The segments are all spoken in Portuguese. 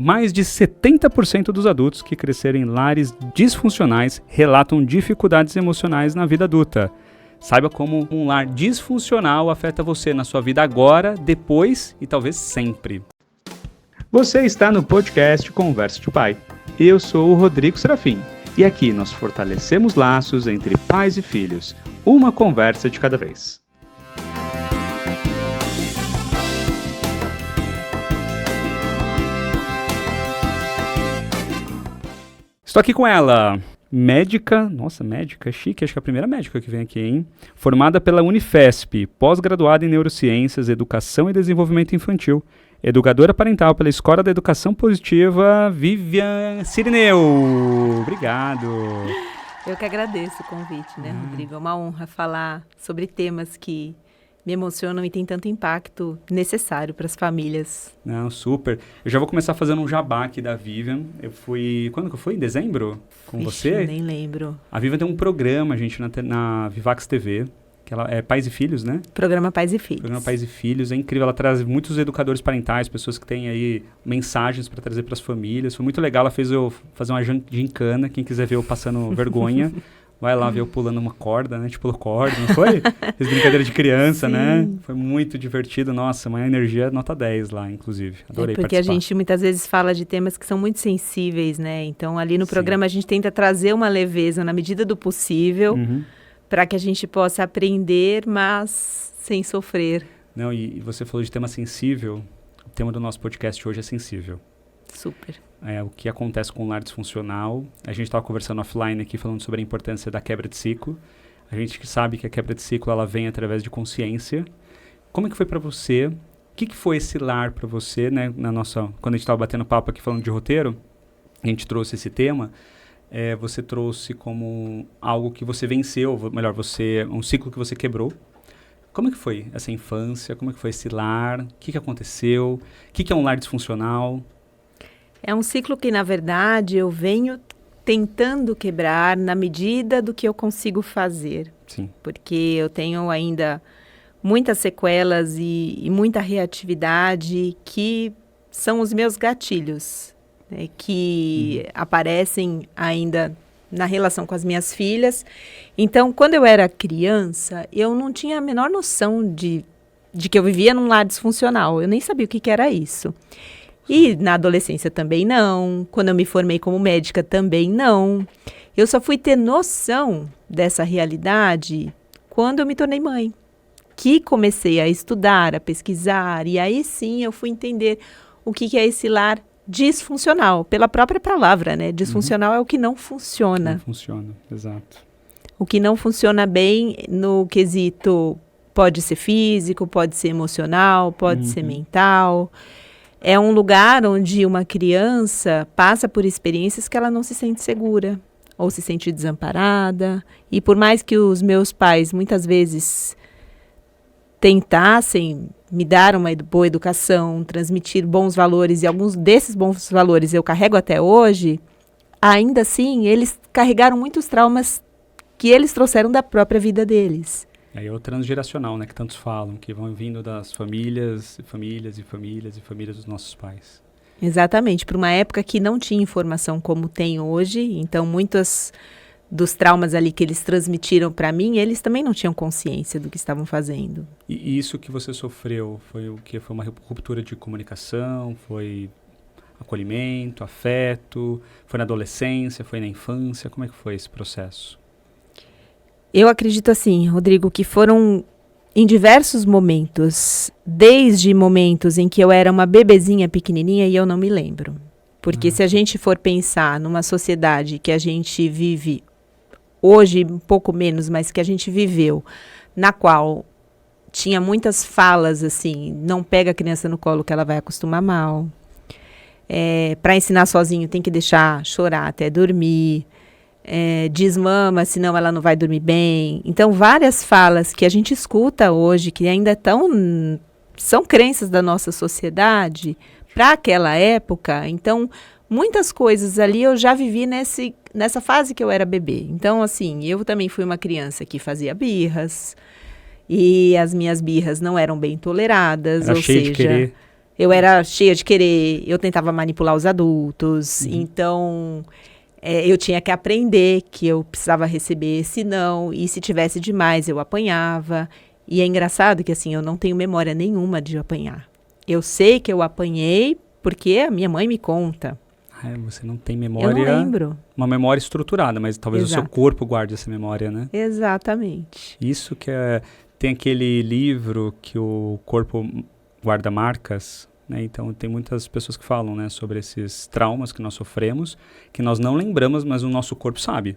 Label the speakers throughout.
Speaker 1: Mais de 70% dos adultos que cresceram em lares disfuncionais relatam dificuldades emocionais na vida adulta. Saiba como um lar disfuncional afeta você na sua vida agora, depois e talvez sempre. Você está no podcast Conversa de Pai. Eu sou o Rodrigo Serafim e aqui nós fortalecemos laços entre pais e filhos, uma conversa de cada vez. Estou aqui com ela, médica, nossa, médica, chique, acho que é a primeira médica que vem aqui, hein? Formada pela Unifesp, pós-graduada em Neurociências, Educação e Desenvolvimento Infantil, educadora parental pela Escola da Educação Positiva, Vivian Cirineu. Obrigado.
Speaker 2: Eu que agradeço o convite, né, Rodrigo? É uma honra falar sobre temas que me emocionam e tem tanto impacto necessário para as famílias.
Speaker 1: Não, super. Eu já vou começar fazendo um jabá aqui da Vivian. Eu fui... Quando que eu fui? Em dezembro? Com você?
Speaker 2: Eu nem lembro.
Speaker 1: A Vivian tem um programa, gente, na Vivax TV, que ela é Pais e Filhos, né?
Speaker 2: Programa Pais e Filhos.
Speaker 1: Programa Pais e Filhos. É incrível. Ela traz muitos educadores parentais, pessoas que têm aí mensagens para trazer para as famílias. Foi muito legal. Ela fez eu fazer uma gincana. Quem quiser ver eu passando vergonha... Vai lá ver eu pulando uma corda, né? Tipo, corda, não foi? Fiz brincadeira de criança, sim, né? Foi muito divertido. Nossa, uma energia nota 10 lá, inclusive. Adorei
Speaker 2: porque
Speaker 1: participar.
Speaker 2: A gente muitas vezes fala de temas que são muito sensíveis, né? Então, ali no programa, a gente tenta trazer uma leveza na medida do possível para que a gente possa aprender, mas sem sofrer.
Speaker 1: Não, e você falou de tema sensível. O tema do nosso podcast hoje é sensível.
Speaker 2: Super.
Speaker 1: O que acontece com o lar disfuncional. A gente estava conversando offline aqui, falando sobre a importância da quebra de ciclo. A gente sabe que a quebra de ciclo ela vem através de consciência. Como é que foi para você? O que foi esse lar para você, né? Quando a gente estava batendo papo aqui falando de roteiro, a gente trouxe esse tema. Você trouxe como algo que você venceu, melhor, um ciclo que você quebrou. Como é que foi essa infância? Como é que foi esse lar? O que aconteceu? O que é um lar disfuncional?
Speaker 2: É um ciclo que, na verdade, eu venho tentando quebrar na medida do que eu consigo fazer.
Speaker 1: Sim.
Speaker 2: Porque eu tenho ainda muitas sequelas e muita reatividade que são os meus gatilhos, né, que aparecem ainda na relação com as minhas filhas. Então, quando eu era criança, eu não tinha a menor noção de que eu vivia num lar disfuncional. Eu nem sabia o que era isso. E na adolescência também não, quando eu me formei como médica também não. Eu só fui ter noção dessa realidade quando eu me tornei mãe, que comecei a estudar, a pesquisar, e aí sim eu fui entender o que é esse lar disfuncional, pela própria palavra, né? Disfuncional é o que não funciona.
Speaker 1: Não funciona, exato.
Speaker 2: O que não funciona bem no quesito pode ser físico, pode ser emocional, pode ser mental. É um lugar onde uma criança passa por experiências que ela não se sente segura ou se sente desamparada. E por mais que os meus pais muitas vezes tentassem me dar uma boa educação, transmitir bons valores, e alguns desses bons valores eu carrego até hoje, ainda assim eles carregaram muitos traumas que eles trouxeram da própria vida deles.
Speaker 1: É o transgeracional, né, que tantos falam, que vão vindo das famílias, famílias e famílias e famílias dos nossos pais.
Speaker 2: Exatamente, para uma época que não tinha informação como tem hoje, então muitos dos traumas ali que eles transmitiram para mim, eles também não tinham consciência do que estavam fazendo.
Speaker 1: E isso que você sofreu, foi o que? Foi uma ruptura de comunicação, foi acolhimento, afeto, foi na adolescência, foi na infância, como é que foi esse processo?
Speaker 2: Eu acredito assim, Rodrigo, que foram em diversos momentos, desde momentos em que eu era uma bebezinha pequenininha e eu não me lembro. Porque se a gente for pensar numa sociedade que a gente vive hoje, um pouco menos, mas que a gente viveu, na qual tinha muitas falas assim, não pega a criança no colo que ela vai acostumar mal. Para ensinar sozinho tem que deixar chorar até dormir. Desmama, senão ela não vai dormir bem. Então, várias falas que a gente escuta hoje, que ainda são crenças da nossa sociedade, para aquela época. Então, muitas coisas ali eu já vivi nessa fase que eu era bebê. Então, assim, eu também fui uma criança que fazia birras, e as minhas birras não eram bem toleradas,
Speaker 1: Era
Speaker 2: ou
Speaker 1: cheio
Speaker 2: seja...
Speaker 1: de querer.
Speaker 2: Eu era cheia de querer, eu tentava manipular os adultos, então eu tinha que aprender que eu precisava receber esse não, e se tivesse demais eu apanhava. E é engraçado que assim, eu não tenho memória nenhuma de apanhar. Eu sei que eu apanhei porque a minha mãe me conta.
Speaker 1: Você não tem memória...
Speaker 2: Eu não lembro.
Speaker 1: Uma memória estruturada, mas talvez
Speaker 2: Exato.
Speaker 1: o seu corpo guarde essa memória, né?
Speaker 2: Exatamente.
Speaker 1: Isso que é... Tem aquele livro que o corpo guarda marcas, né? Então, tem muitas pessoas que falam, né, sobre esses traumas que nós sofremos, que nós não lembramos, mas o nosso corpo sabe.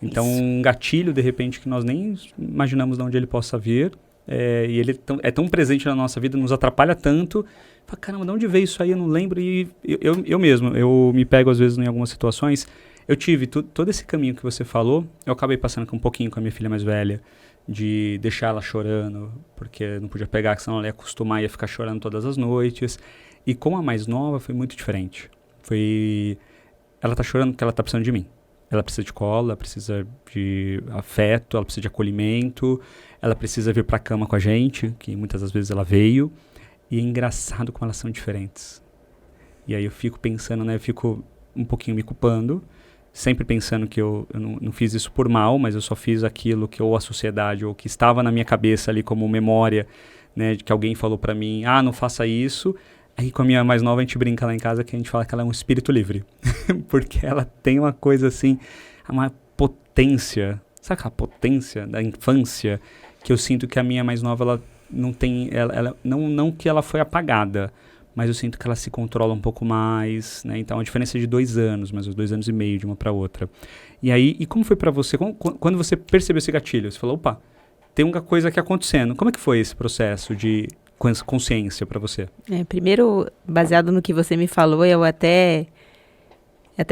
Speaker 1: Então, um gatilho, de repente, que nós nem imaginamos de onde ele possa vir, e ele é tão presente na nossa vida, nos atrapalha tanto. Fala, caramba, de onde veio isso aí? Eu não lembro. E eu mesmo, eu me pego às vezes em algumas situações. Eu tive todo esse caminho que você falou, eu acabei passando um pouquinho com a minha filha mais velha, de deixar ela chorando, porque não podia pegar, senão ela ia acostumar e ia ficar chorando todas as noites. E com a mais nova foi muito diferente. Ela tá chorando porque ela tá precisando de mim. Ela precisa de colo, ela precisa de afeto, ela precisa de acolhimento, ela precisa vir pra cama com a gente, que muitas das vezes ela veio. E é engraçado como elas são diferentes. E aí eu fico pensando, né? Eu fico um pouquinho me culpando, sempre pensando que eu não fiz isso por mal, mas eu só fiz aquilo que ou a sociedade, ou que estava na minha cabeça ali como memória, né? De que alguém falou pra mim, não faça isso. Aí com a minha mais nova a gente brinca lá em casa que a gente fala que ela é um espírito livre. Porque ela tem uma coisa assim, uma potência, sabe aquela potência da infância? Que eu sinto que a minha mais nova, ela não tem, não que ela foi apagada, mas eu sinto que ela se controla um pouco mais, né? Então a diferença é de 2 anos, mais uns 2 anos e meio de uma para outra. E aí, e como foi para você, quando você percebeu esse gatilho? Você falou, opa, tem uma coisa aqui acontecendo. Como é que foi esse processo de consciência para você?
Speaker 2: Primeiro, baseado no que você me falou, eu até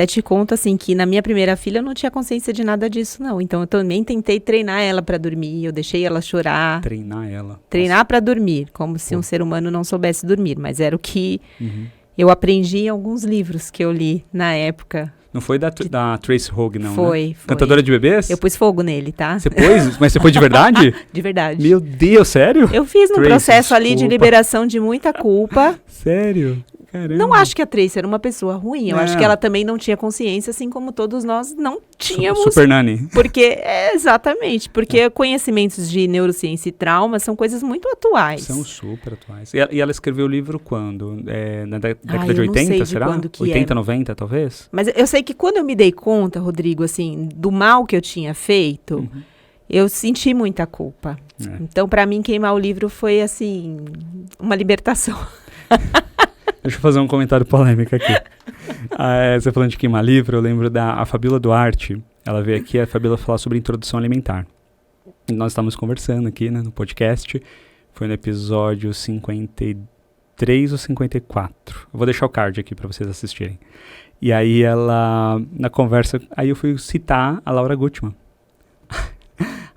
Speaker 2: te conto assim que na minha primeira filha eu não tinha consciência de nada disso, não. Então eu também tentei treinar ela para dormir, eu deixei ela chorar.
Speaker 1: Treinar ela?
Speaker 2: Treinar para dormir, como se um ser humano não soubesse dormir, mas era o que eu aprendi em alguns livros que eu li na época.
Speaker 1: Não foi da Tracy Hogue, não,
Speaker 2: foi,
Speaker 1: né? Foi. Cantadora de bebês?
Speaker 2: Eu pus fogo nele, tá?
Speaker 1: Você pôs? Mas você foi de verdade?
Speaker 2: De verdade.
Speaker 1: Meu Deus, sério?
Speaker 2: Eu fiz um
Speaker 1: Tracy,
Speaker 2: processo ali de
Speaker 1: desculpa.
Speaker 2: liberação de muita culpa.
Speaker 1: Sério? Caramba.
Speaker 2: Não acho que a Tracy era uma pessoa ruim. Eu acho que ela também não tinha consciência, assim como todos nós não tínhamos.
Speaker 1: Super Nani.
Speaker 2: Porque, exatamente. Porque conhecimentos de neurociência e trauma são coisas muito atuais.
Speaker 1: São super atuais. E ela escreveu o livro quando? Na década de
Speaker 2: eu não
Speaker 1: 80,
Speaker 2: sei de
Speaker 1: será?
Speaker 2: quando que
Speaker 1: 80, 90, talvez?
Speaker 2: Mas eu sei que quando eu me dei conta, Rodrigo, assim, do mal que eu tinha feito, eu senti muita culpa. Então, para mim, queimar o livro foi, assim, uma libertação.
Speaker 1: Deixa eu fazer um comentário polêmico aqui. Você falando de queimar livro, eu lembro a Fabíola Duarte. Ela veio aqui, a Fabíola falar sobre introdução alimentar. E nós estávamos conversando aqui, né, no podcast. Foi no episódio 53 ou 54. Eu vou deixar o card aqui para vocês assistirem. E aí ela, na conversa, aí eu fui citar a Laura Gutman.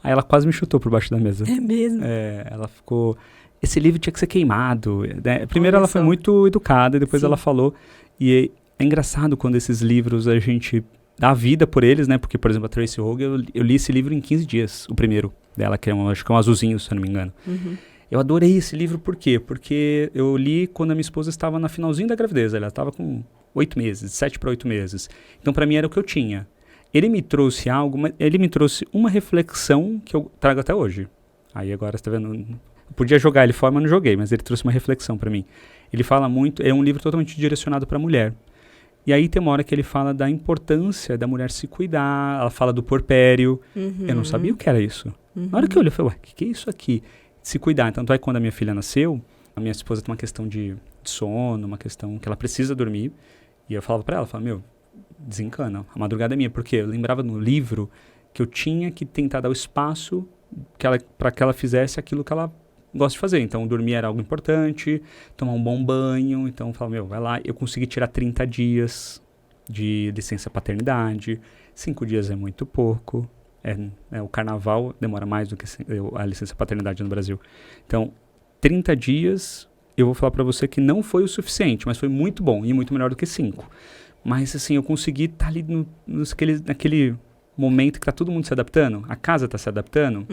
Speaker 1: Aí ela quase me chutou por baixo da mesa.
Speaker 2: É mesmo?
Speaker 1: Ela ficou... Esse livro tinha que ser queimado. Né? Primeiro ela foi muito educada, e depois ela falou. E é engraçado quando esses livros a gente dá vida por eles, né? Porque, por exemplo, a Tracy Hogue, eu li esse livro em 15 dias, o primeiro dela, que acho que é um azulzinho, se eu não me engano. Eu adorei esse livro, por quê? Porque eu li quando a minha esposa estava na finalzinho da gravidez. Ela estava com 8 meses, 7 para 8 meses. Então, para mim, era o que eu tinha. Ele me trouxe ele me trouxe uma reflexão que eu trago até hoje. Aí agora você tá vendo... Eu podia jogar ele fora, mas não joguei, mas ele trouxe uma reflexão para mim. Ele fala muito, é um livro totalmente direcionado para a mulher. E aí tem uma hora que ele fala da importância da mulher se cuidar, ela fala do porpério. Eu não sabia o que era isso. Na hora que eu olhei, eu falei, ué, o que é isso aqui? Se cuidar. Tanto é que quando a minha filha nasceu, a minha esposa tem uma questão de sono, uma questão que ela precisa dormir. E eu falava para ela, meu, desencana, a madrugada é minha. Porque eu lembrava no livro que eu tinha que tentar dar o espaço para que ela fizesse aquilo que ela gosto de fazer. Então, dormir era algo importante, tomar um bom banho. Então, eu falo, vai lá. Eu consegui tirar 30 dias de licença paternidade. 5 dias é muito pouco. O carnaval demora mais do que a licença paternidade no Brasil. Então, 30 dias, eu vou falar para você que não foi o suficiente, mas foi muito bom e muito melhor do que 5. Mas, assim, eu consegui estar ali naquele momento que tá todo mundo se adaptando. A casa tá se adaptando.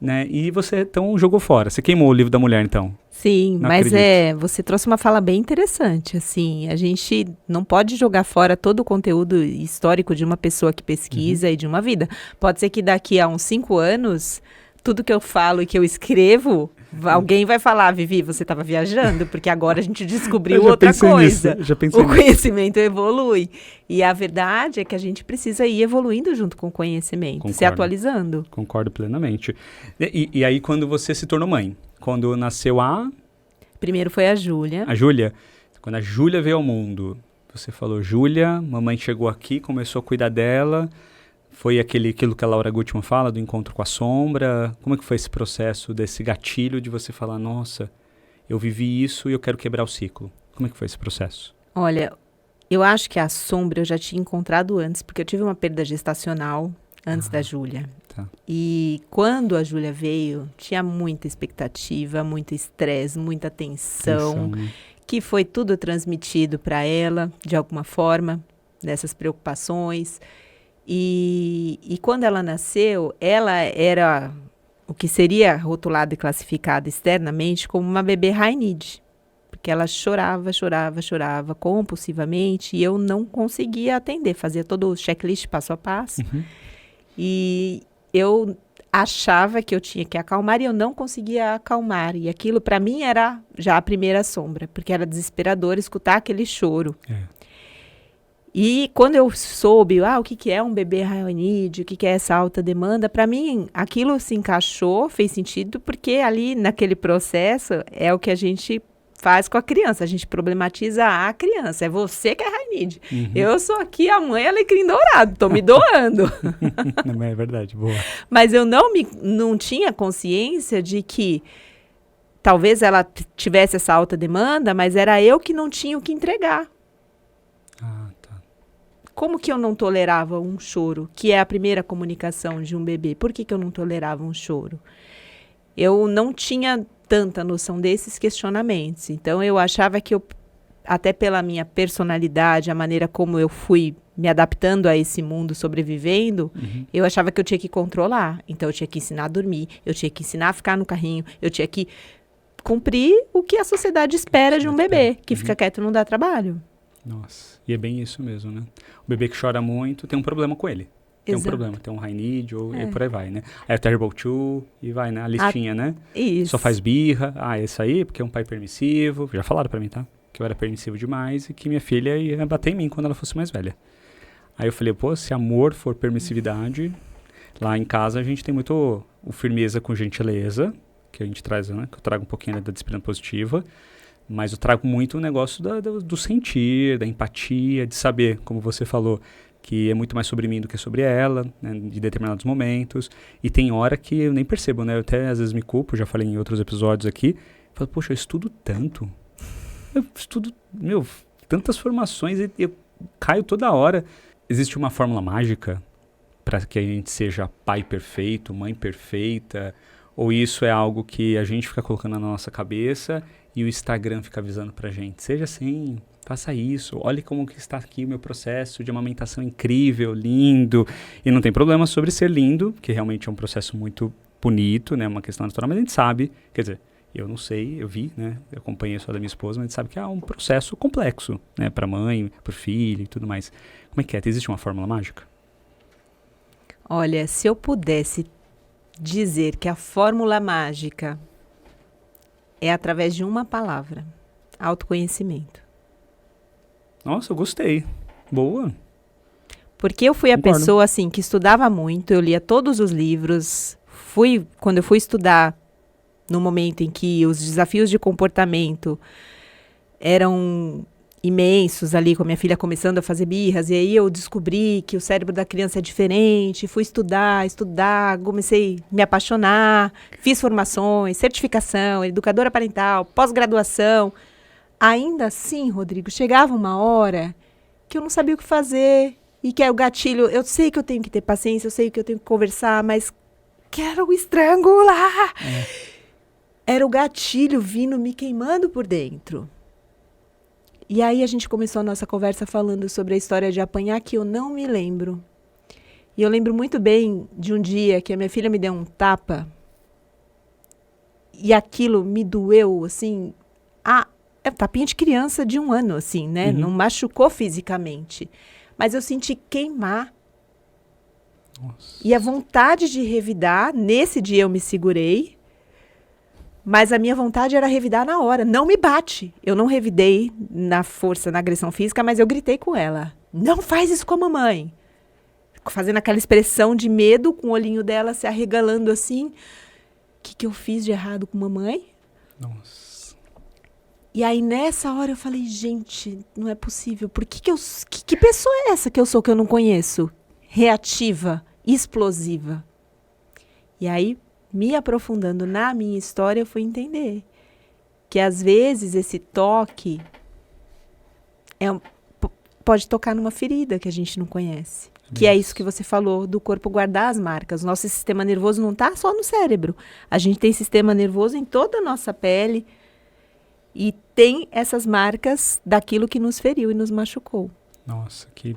Speaker 1: né? E você, então, jogou fora. Você queimou o livro da mulher, então.
Speaker 2: Sim,
Speaker 1: Não
Speaker 2: mas
Speaker 1: acredito.
Speaker 2: você trouxe uma fala bem interessante, assim, a gente não pode jogar fora todo o conteúdo histórico de uma pessoa que pesquisa e de uma vida. Pode ser que daqui a uns 5 anos, tudo que eu falo e que eu escrevo, alguém vai falar, Vivi, você estava viajando, porque agora a gente descobriu
Speaker 1: Eu já
Speaker 2: outra
Speaker 1: pensei
Speaker 2: coisa.
Speaker 1: nisso, já pensei
Speaker 2: O
Speaker 1: nisso.
Speaker 2: conhecimento evolui. E a verdade é que a gente precisa ir evoluindo junto com o conhecimento, se
Speaker 1: Concordo.
Speaker 2: atualizando.
Speaker 1: Concordo plenamente. E aí, quando você se tornou mãe? Quando nasceu
Speaker 2: Primeiro foi a Júlia.
Speaker 1: a Júlia? Quando a Júlia veio ao mundo, você falou, Júlia, mamãe chegou aqui, começou a cuidar dela. Foi aquilo que a Laura Gutman fala, do encontro com a sombra. Como é que foi esse processo, desse gatilho de você falar, nossa, eu vivi isso e eu quero quebrar o ciclo? Como é que foi esse processo?
Speaker 2: Olha, eu acho que a sombra eu já tinha encontrado antes, porque eu tive uma perda gestacional antes da Júlia.
Speaker 1: Tá.
Speaker 2: E quando a Júlia veio, tinha muita expectativa, muito estresse, muita tensão,
Speaker 1: Né?
Speaker 2: que foi tudo transmitido para ela, de alguma forma, dessas preocupações. E quando ela nasceu, ela era o que seria rotulado e classificado externamente como uma bebê high need. Porque ela chorava compulsivamente e eu não conseguia atender, fazia todo o checklist passo a passo. E eu achava que eu tinha que acalmar e eu não conseguia acalmar. E aquilo para mim era já a primeira sombra, porque era desesperador escutar aquele choro. E quando eu soube, o que é um bebê high need, o que é essa alta demanda, para mim aquilo se encaixou, fez sentido, porque ali naquele processo é o que a gente faz com a criança, a gente problematiza a criança, é você que é high need. Eu sou aqui a mãe alecrim dourado, tô me doando.
Speaker 1: Não, é verdade, boa.
Speaker 2: Mas eu não tinha consciência de que talvez ela tivesse essa alta demanda, mas era eu que não tinha o que entregar. Como que eu não tolerava um choro, que é a primeira comunicação de um bebê? Por que eu não tolerava um choro? Eu não tinha tanta noção desses questionamentos. Então, eu achava que até pela minha personalidade, a maneira como eu fui me adaptando a esse mundo, sobrevivendo, eu achava que eu tinha que controlar. Então, eu tinha que ensinar a dormir, eu tinha que ensinar a ficar no carrinho, eu tinha que cumprir o que a sociedade espera de um bebê, que fica quieto e não dá trabalho.
Speaker 1: Nossa, e é bem isso mesmo, né? O bebê que chora muito tem um problema com ele. Tem um problema, tem um high need, e por aí vai, né? Aí o Terrible 2, e vai, né? A listinha, né?
Speaker 2: Isso.
Speaker 1: Só faz birra. Esse aí, porque é um pai permissivo. Já falaram pra mim, tá? Que eu era permissivo demais e que minha filha ia bater em mim quando ela fosse mais velha. Aí eu falei, se amor for permissividade, lá em casa a gente tem muito o firmeza com gentileza, que a gente traz, né? Que eu trago um pouquinho da disciplina positiva. Mas eu trago muito o negócio do sentir, da empatia, de saber, como você falou, que é muito mais sobre mim do que sobre ela, né, de determinados momentos. E tem hora que eu nem percebo, né? Eu até às vezes me culpo, já falei em outros episódios aqui. Falo, poxa, eu estudo tanto. Eu estudo, tantas formações e eu caio toda hora. Existe uma fórmula mágica para que a gente seja pai perfeito, mãe perfeita? Ou isso é algo que a gente fica colocando na nossa cabeça e o Instagram fica avisando pra gente? Seja assim, faça isso, olhe como que está aqui o meu processo de amamentação incrível, lindo. E não tem problema sobre ser lindo, que realmente é um processo muito bonito, né? Uma questão natural, mas a gente sabe, quer dizer, eu não sei, eu vi, né? Eu acompanhei só da minha esposa, mas a gente sabe que é um processo complexo, né? Pra mãe, pro filho e tudo mais. Como é que é? Existe uma fórmula mágica?
Speaker 2: Olha, se eu pudesse dizer que a fórmula mágica é através de uma palavra: autoconhecimento.
Speaker 1: Nossa, eu gostei. Boa.
Speaker 2: Porque eu fui a
Speaker 1: Concordo.
Speaker 2: pessoa, assim, que estudava muito, eu lia todos os livros. Quando eu fui estudar, no momento em que os desafios de comportamento eram imensos ali, com a minha filha começando a fazer birras, e aí eu descobri que o cérebro da criança é diferente, fui estudar, comecei a me apaixonar, fiz formações, certificação, educadora parental, pós-graduação. Ainda assim, Rodrigo, chegava uma hora que eu não sabia o que fazer, e que é o gatilho, eu sei que eu tenho que ter paciência, eu sei que eu tenho que conversar, mas quero estrangular. Era o gatilho vindo, me queimando por dentro. E aí a gente começou a nossa conversa falando sobre a história de apanhar, que eu não me lembro. E eu lembro muito bem de um dia que a minha filha me deu um tapa e aquilo me doeu, assim, é tapinha de criança de 1 ano, assim, né? Não machucou fisicamente. Mas eu senti queimar.
Speaker 1: Nossa.
Speaker 2: E a vontade de revidar, nesse dia eu me segurei, mas a minha vontade era revidar na hora. Não me bate. Eu não revidei na força, na agressão física, mas eu gritei com ela. Não faz isso com a mamãe. Fazendo aquela expressão de medo, com o olhinho dela se arregalando assim. O que eu fiz de errado com a mamãe?
Speaker 1: Nossa.
Speaker 2: E aí, nessa hora, eu falei, gente, não é possível. Que pessoa é essa que eu sou que eu não conheço? Reativa, explosiva. E aí, me aprofundando na minha história, eu fui entender que, às vezes, esse toque pode tocar numa ferida que a gente não conhece. Que é isso que você falou, do corpo guardar as marcas. O nosso sistema nervoso não está só no cérebro. A gente tem sistema nervoso em toda a nossa pele. E tem essas marcas daquilo que nos feriu e nos machucou.
Speaker 1: Nossa, que...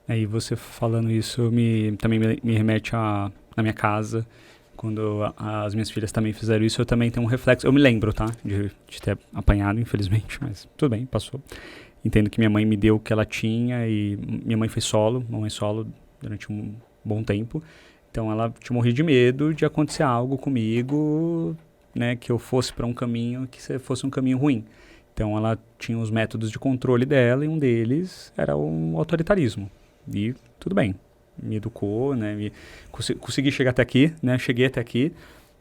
Speaker 1: Aí você falando isso também me remete na minha casa. Quando as minhas filhas também fizeram isso, eu também tenho um reflexo. Eu me lembro, tá? De ter apanhado, infelizmente, mas tudo bem, passou. Entendo que minha mãe me deu o que ela tinha e minha mãe foi mamãe solo durante um bom tempo. Então ela tinha morrido de medo de acontecer algo comigo, né, que eu fosse para um caminho que fosse um caminho ruim. Então ela tinha os métodos de controle dela e um deles era um autoritarismo. E tudo bem, me educou, né, consegui chegar até aqui, né, cheguei até aqui,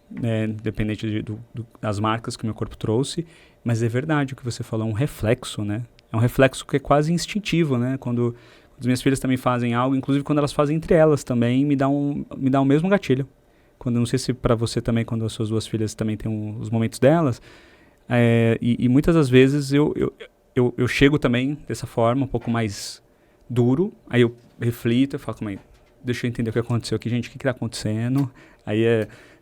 Speaker 1: né, independente das marcas que o meu corpo trouxe, mas é verdade o que você falou, é um reflexo, né, é um reflexo que é quase instintivo, né, quando as minhas filhas também fazem algo, inclusive quando elas fazem entre elas também, me dá o mesmo gatilho. Não sei se para você também, quando as suas 2 filhas também têm os momentos delas, e muitas das vezes eu chego também dessa forma, um pouco mais duro, aí eu reflito, eu falo, mãe, deixa eu entender o que aconteceu aqui, gente, o que está acontecendo? Aí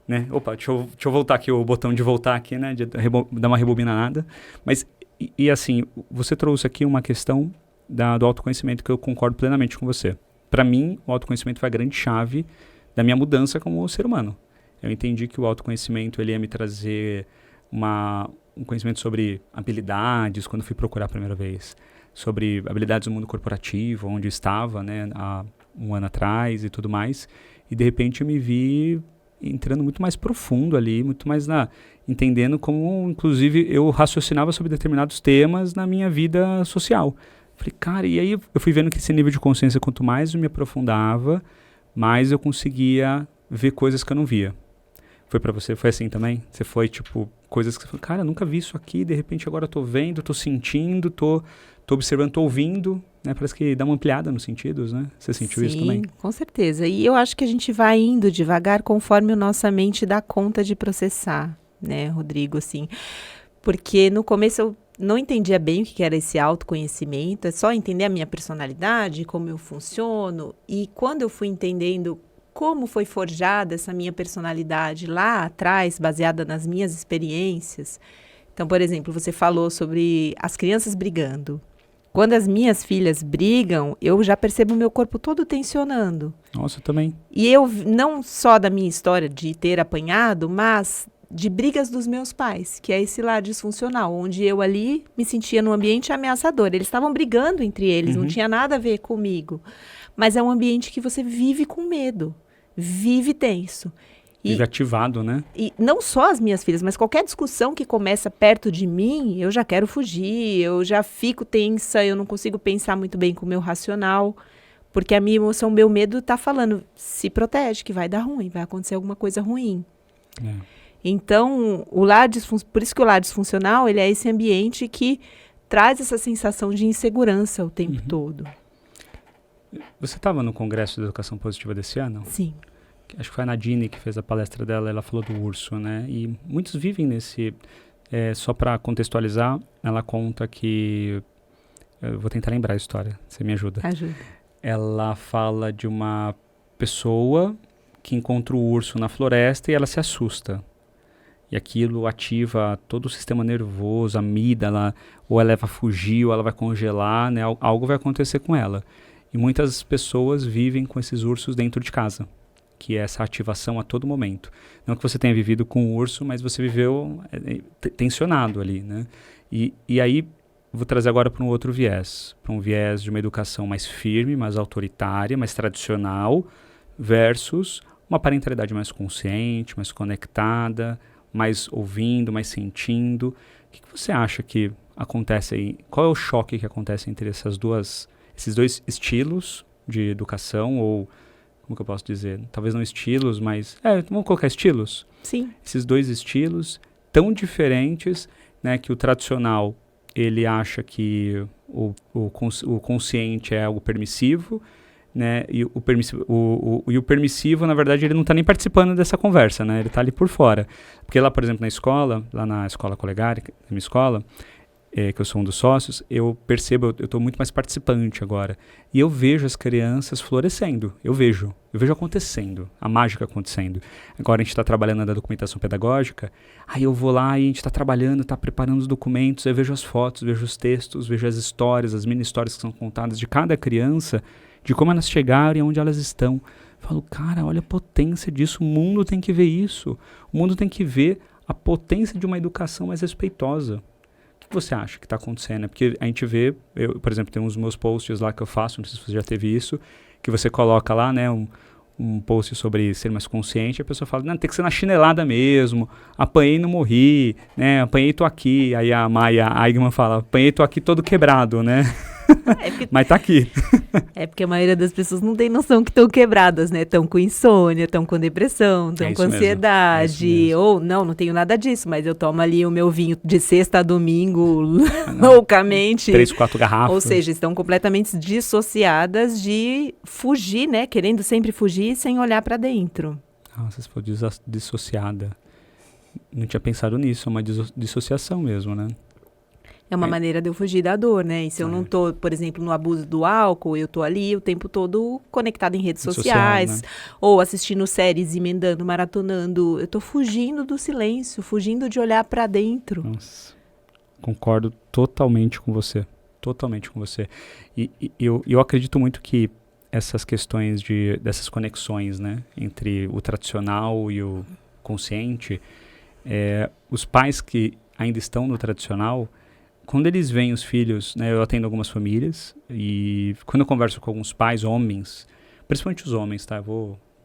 Speaker 1: né, opa, deixa eu voltar aqui, o botão de voltar aqui, né, de dar uma rebobinada. Mas, assim, você trouxe aqui uma questão do autoconhecimento que eu concordo plenamente com você. Para mim, o autoconhecimento foi a grande chave da minha mudança como ser humano. Eu entendi que o autoconhecimento ele ia me trazer um conhecimento sobre habilidades, quando fui procurar a primeira vez, sobre habilidades no mundo corporativo, onde eu estava, né, há 1 ano atrás e tudo mais, e de repente eu me vi entrando muito mais profundo ali, muito mais entendendo como, inclusive, eu raciocinava sobre determinados temas na minha vida social. Falei, cara, e aí eu fui vendo que esse nível de consciência, quanto mais eu me aprofundava, mais eu conseguia ver coisas que eu não via. Foi pra você? Foi assim também? Você foi, tipo, coisas que você falou, cara, eu nunca vi isso aqui, de repente agora eu tô vendo, tô sentindo, tô observando, tô ouvindo, né? Parece que dá uma ampliada nos sentidos, né? Você sentiu isso também?
Speaker 2: Sim, com certeza. E eu acho que a gente vai indo devagar conforme a nossa mente dá conta de processar, né, Rodrigo, assim. Porque no começo eu não entendia bem o que era esse autoconhecimento, é só entender a minha personalidade, como eu funciono. E quando eu fui entendendo como foi forjada essa minha personalidade lá atrás, baseada nas minhas experiências. Então, por exemplo, você falou sobre as crianças brigando. Quando as minhas filhas brigam, eu já percebo o meu corpo todo tensionando.
Speaker 1: Nossa, eu também.
Speaker 2: E eu, não só da minha história de ter apanhado, mas de brigas dos meus pais, que é esse lar disfuncional, onde eu ali me sentia num ambiente ameaçador. Eles estavam brigando entre eles, não tinha nada a ver comigo. Mas é um ambiente que você vive com medo, vive tenso.
Speaker 1: Vive ativado, né?
Speaker 2: E não só as minhas filhas, mas qualquer discussão que começa perto de mim, eu já quero fugir, eu já fico tensa, eu não consigo pensar muito bem com o meu racional, porque a minha emoção, o meu medo está falando, se protege, que vai dar ruim, vai acontecer alguma coisa ruim.
Speaker 1: É.
Speaker 2: Então, por isso que o lar disfuncional, ele é esse ambiente que traz essa sensação de insegurança o tempo todo.
Speaker 1: Você estava no Congresso de Educação Positiva desse ano?
Speaker 2: Sim.
Speaker 1: Acho que foi a Nadine que fez a palestra dela, ela falou do urso, né? E muitos vivem nesse... só para contextualizar, ela conta que... Eu vou tentar lembrar a história, você me ajuda.
Speaker 2: Ajuda.
Speaker 1: Ela fala de uma pessoa que encontra o urso na floresta e ela se assusta. E aquilo ativa todo o sistema nervoso, a amígdala, ou ela vai fugir, ou ela vai congelar, né? Algo vai acontecer com ela. E muitas pessoas vivem com esses ursos dentro de casa. que é essa ativação a todo momento. Não que você tenha vivido com o urso, mas você viveu tensionado ali, né? E aí, vou trazer agora para um outro viés, para um viés de uma educação mais firme, mais autoritária, mais tradicional, versus uma parentalidade mais consciente, mais conectada, mais ouvindo, mais sentindo. O que você acha que acontece aí? Qual é o choque que acontece entre esses dois estilos de educação, ou como que eu posso dizer? Talvez não estilos, mas vamos colocar estilos?
Speaker 2: Sim.
Speaker 1: Esses dois estilos tão diferentes, né, que o tradicional ele acha que o consciente é algo permissivo, né, e o permissivo, na verdade, ele não está nem participando dessa conversa, né, ele está ali por fora. Porque lá, por exemplo, na escola, lá na escola colegial, na minha escola, que eu sou um dos sócios, eu percebo, eu estou muito mais participante agora. E eu vejo as crianças florescendo, eu vejo acontecendo, a mágica acontecendo. Agora a gente está trabalhando na documentação pedagógica, aí eu vou lá e a gente está trabalhando, está preparando os documentos, eu vejo as fotos, vejo os textos, vejo as histórias, as mini histórias que são contadas de cada criança, de como elas chegaram e onde elas estão. Eu falo, cara, olha a potência disso, o mundo tem que ver isso. O mundo tem que ver a potência de uma educação mais respeitosa. O que você acha que está acontecendo? Porque a gente vê, por exemplo, tem uns meus posts lá que eu faço, não sei se você já teve isso, que você coloca lá, né, um post sobre ser mais consciente, a pessoa fala, não, tem que ser na chinelada mesmo, apanhei e não morri, né, apanhei e tô aqui. Aí a Maya Eigman fala, apanhei e tô aqui todo quebrado, né? Mas tá aqui.
Speaker 2: É porque a maioria das pessoas não tem noção que estão quebradas, né? Estão com insônia, estão com depressão, estão com ansiedade. Ou, não tenho nada disso, mas eu tomo ali o meu vinho de sexta a domingo, loucamente.
Speaker 1: 3, 4 garrafas.
Speaker 2: Ou seja, estão completamente dissociadas de fugir, né? Querendo sempre fugir sem olhar para dentro.
Speaker 1: Nossa, se for dissociada. Não tinha pensado nisso, é uma dissociação mesmo, né?
Speaker 2: É uma maneira de eu fugir da dor, né? E se eu não tô, por exemplo, no abuso do álcool, eu tô ali o tempo todo conectada em redes sociais, né? Ou assistindo séries, emendando, maratonando. Eu tô fugindo do silêncio, fugindo de olhar para dentro.
Speaker 1: Nossa, concordo totalmente com você. Totalmente com você. E eu acredito muito que essas questões dessas conexões, né, entre o tradicional e o consciente, os pais que ainda estão no tradicional, quando eles veem os filhos, né, eu atendo algumas famílias, e quando eu converso com alguns pais, homens, principalmente os homens, tá?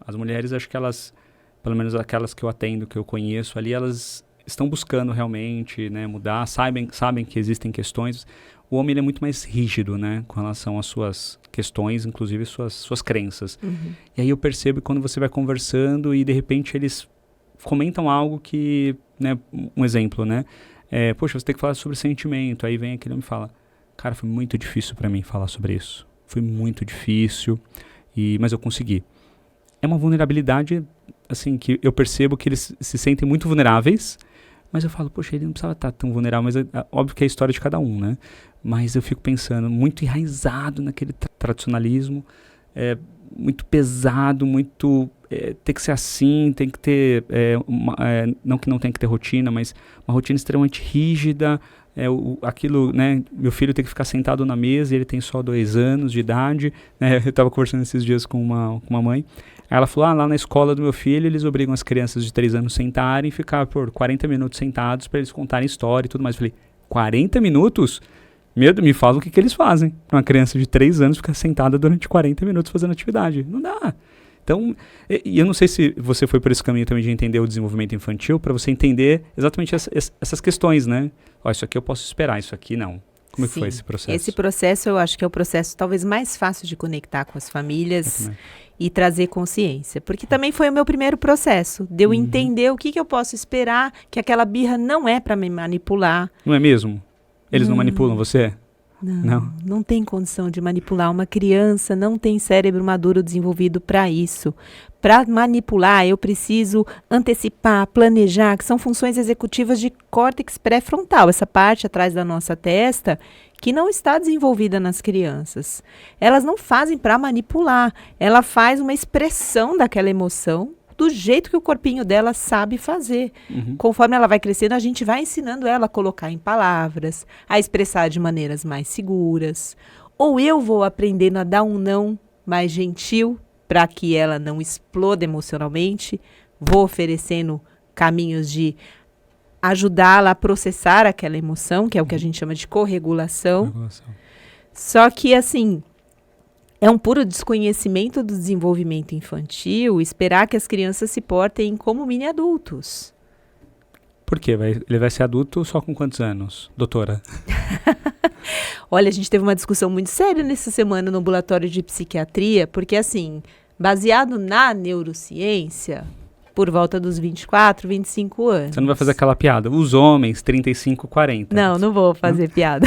Speaker 1: As mulheres, acho que elas, pelo menos aquelas que eu atendo, que eu conheço ali, elas estão buscando realmente, né, mudar, sabem que existem questões. O homem ele é muito mais rígido, né, com relação às suas questões, inclusive suas crenças.
Speaker 2: Uhum.
Speaker 1: E aí eu percebo quando você vai conversando e de repente eles comentam algo que, né, um exemplo, né, poxa, você tem que falar sobre sentimento. Aí vem aquele homem e fala, cara, foi muito difícil para mim falar sobre isso. Foi muito difícil, mas eu consegui. É uma vulnerabilidade, assim, que eu percebo que eles se sentem muito vulneráveis, mas eu falo, poxa, ele não precisava estar tão vulnerável, mas óbvio que é a história de cada um, né? Mas eu fico pensando, muito enraizado naquele tradicionalismo, muito pesado, muito... tem que ser assim, tem que ter, não que não tem que ter rotina, mas uma rotina extremamente rígida, aquilo, né, meu filho tem que ficar sentado na mesa e ele tem só 2 anos de idade, né, eu estava conversando esses dias com uma mãe, aí ela falou, lá na escola do meu filho, eles obrigam as crianças de 3 anos a sentarem e ficar por 40 minutos sentados para eles contarem história e tudo mais. Eu falei, 40 minutos? Me fala o que eles fazem para uma criança de 3 anos ficar sentada durante 40 minutos fazendo atividade. Não dá. Então, e eu não sei se você foi por esse caminho também de entender o desenvolvimento infantil, para você entender exatamente essas questões, né? Isso aqui eu posso esperar, isso aqui não. Como é que foi esse processo?
Speaker 2: Esse processo eu acho que é o processo talvez mais fácil de conectar com as famílias e trazer consciência. Porque também foi o meu primeiro processo, de eu entender o que eu posso esperar, que aquela birra não é para me manipular.
Speaker 1: Não é mesmo? Eles não manipulam você?
Speaker 2: Não tem condição de manipular. Uma criança não tem cérebro maduro desenvolvido para isso. Para manipular, eu preciso antecipar, planejar, que são funções executivas de córtex pré-frontal, essa parte atrás da nossa testa, que não está desenvolvida nas crianças. Elas não fazem para manipular, ela faz uma expressão daquela emoção, do jeito que o corpinho dela sabe fazer. Conforme ela vai crescendo, a gente vai ensinando ela a colocar em palavras, a expressar de maneiras mais seguras. Ou eu vou aprendendo a dar um não mais gentil, para que ela não exploda emocionalmente, vou oferecendo caminhos de ajudá-la a processar aquela emoção, que é o que a gente chama de corregulação. Só que, assim, é um puro desconhecimento do desenvolvimento infantil esperar que as crianças se portem como mini-adultos.
Speaker 1: Por quê? Ele vai ser adulto só com quantos anos, doutora?
Speaker 2: Olha, a gente teve uma discussão muito séria nessa semana no ambulatório de psiquiatria, porque, assim, baseado na neurociência, por volta dos 24, 25 anos.
Speaker 1: Você não vai fazer aquela piada, os homens, 35, 40.
Speaker 2: Não vou fazer piada.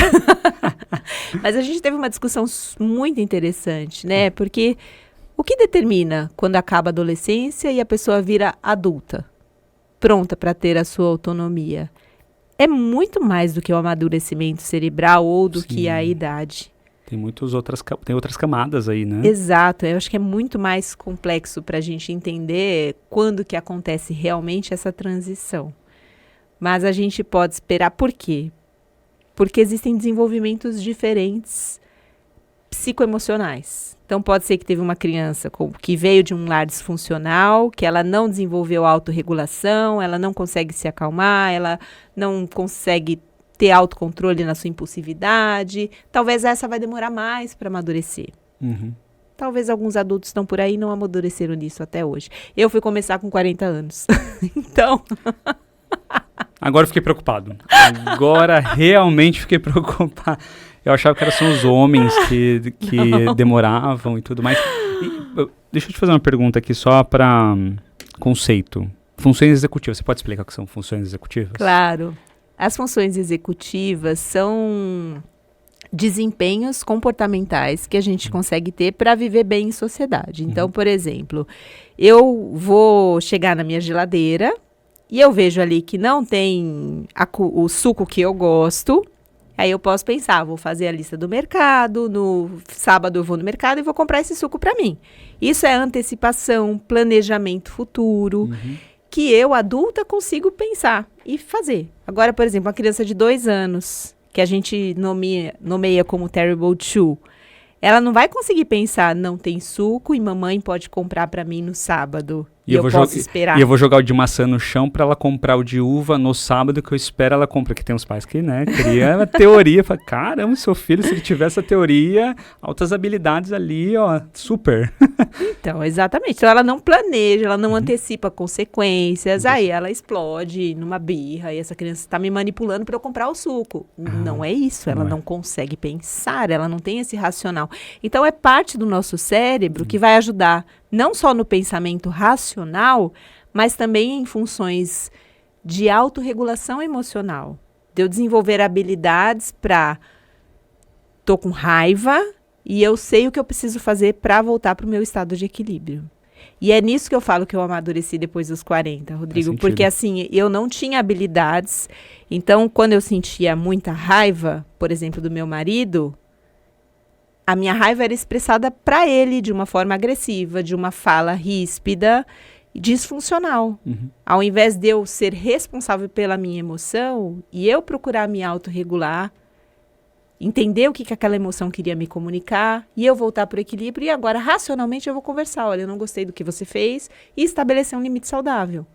Speaker 2: Mas a gente teve uma discussão muito interessante, né? Porque o que determina quando acaba a adolescência e a pessoa vira adulta, pronta para ter a sua autonomia? É muito mais do que o amadurecimento cerebral ou do que a idade.
Speaker 1: Tem outras camadas aí, né?
Speaker 2: Exato, eu acho que é muito mais complexo para a gente entender quando que acontece realmente essa transição. Mas a gente pode esperar, por quê? Porque existem desenvolvimentos diferentes psicoemocionais. Então, pode ser que teve uma criança que veio de um lar disfuncional, que ela não desenvolveu autorregulação, ela não consegue se acalmar, ela não consegue ter autocontrole na sua impulsividade. Talvez essa vai demorar mais para amadurecer.
Speaker 1: Uhum.
Speaker 2: Talvez alguns adultos estão por aí e não amadureceram nisso até hoje. Eu fui começar com 40 anos. Então...
Speaker 1: Agora eu fiquei preocupado. Agora realmente fiquei preocupado. Eu achava que eram só os homens que demoravam e tudo mais. Deixa eu te fazer uma pergunta aqui só para conceito. Funções executivas. Você pode explicar o que são funções executivas?
Speaker 2: Claro. As funções executivas são desempenhos comportamentais que a gente consegue ter para viver bem em sociedade. Então, por exemplo, eu vou chegar na minha geladeira e eu vejo ali que não tem o suco que eu gosto. Aí eu posso pensar, vou fazer a lista do mercado, no sábado eu vou no mercado e vou comprar esse suco para mim. Isso é antecipação, planejamento futuro, que eu, adulta, consigo pensar e fazer. Agora, por exemplo, uma criança de 2 anos, que a gente nomeia como Terrible Two, ela não vai conseguir pensar, não tem suco e mamãe pode comprar para mim no sábado. E eu posso esperar.
Speaker 1: E eu vou jogar o de maçã no chão para ela comprar o de uva no sábado, que eu espero ela comprar. Que tem uns pais que, né, criam a teoria. Fala, caramba, seu filho, se ele tivesse a teoria, altas habilidades ali, ó, super.
Speaker 2: Então, exatamente. Então, ela não planeja, ela não antecipa consequências. Aí ela explode numa birra e essa criança está me manipulando para eu comprar o suco. Não é isso. Ela não consegue pensar, ela não tem esse racional. Então, é parte do nosso cérebro que vai ajudar não só no pensamento racional, mas também em funções de autorregulação emocional. De eu desenvolver habilidades para... Tô com raiva e eu sei o que eu preciso fazer para voltar para o meu estado de equilíbrio. E é nisso que eu falo que eu amadureci depois dos 40, Rodrigo. Porque assim, eu não tinha habilidades. Então, quando eu sentia muita raiva, por exemplo, do meu marido... A minha raiva era expressada para ele de uma forma agressiva, de uma fala ríspida e disfuncional. Ao invés de eu ser responsável pela minha emoção e eu procurar me autorregular, entender o que aquela emoção queria me comunicar e eu voltar para o equilíbrio e agora, racionalmente, eu vou conversar. Olha, eu não gostei do que você fez e estabelecer um limite saudável.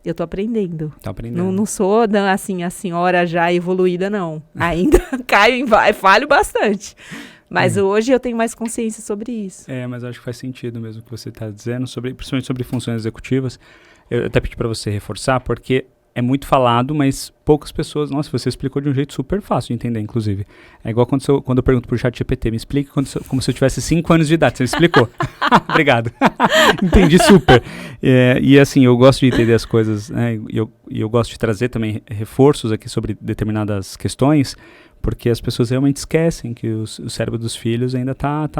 Speaker 2: Eu tô aprendendo.
Speaker 1: Tá aprendendo.
Speaker 2: Não sou, assim, a senhora já evoluída, não. Ainda caio em falho bastante. Mas hoje eu tenho mais consciência sobre isso.
Speaker 1: Mas eu acho que faz sentido mesmo o que você está dizendo, principalmente sobre funções executivas. Eu até pedi para você reforçar, porque é muito falado, mas poucas pessoas... Nossa, você explicou de um jeito super fácil de entender, inclusive. É igual quando eu pergunto pro ChatGPT, me explique como se eu tivesse 5 anos de idade. Você explicou. Obrigado. Entendi super. E assim, eu gosto de entender as coisas, né? E eu gosto de trazer também reforços aqui sobre determinadas questões, porque as pessoas realmente esquecem que o cérebro dos filhos ainda tá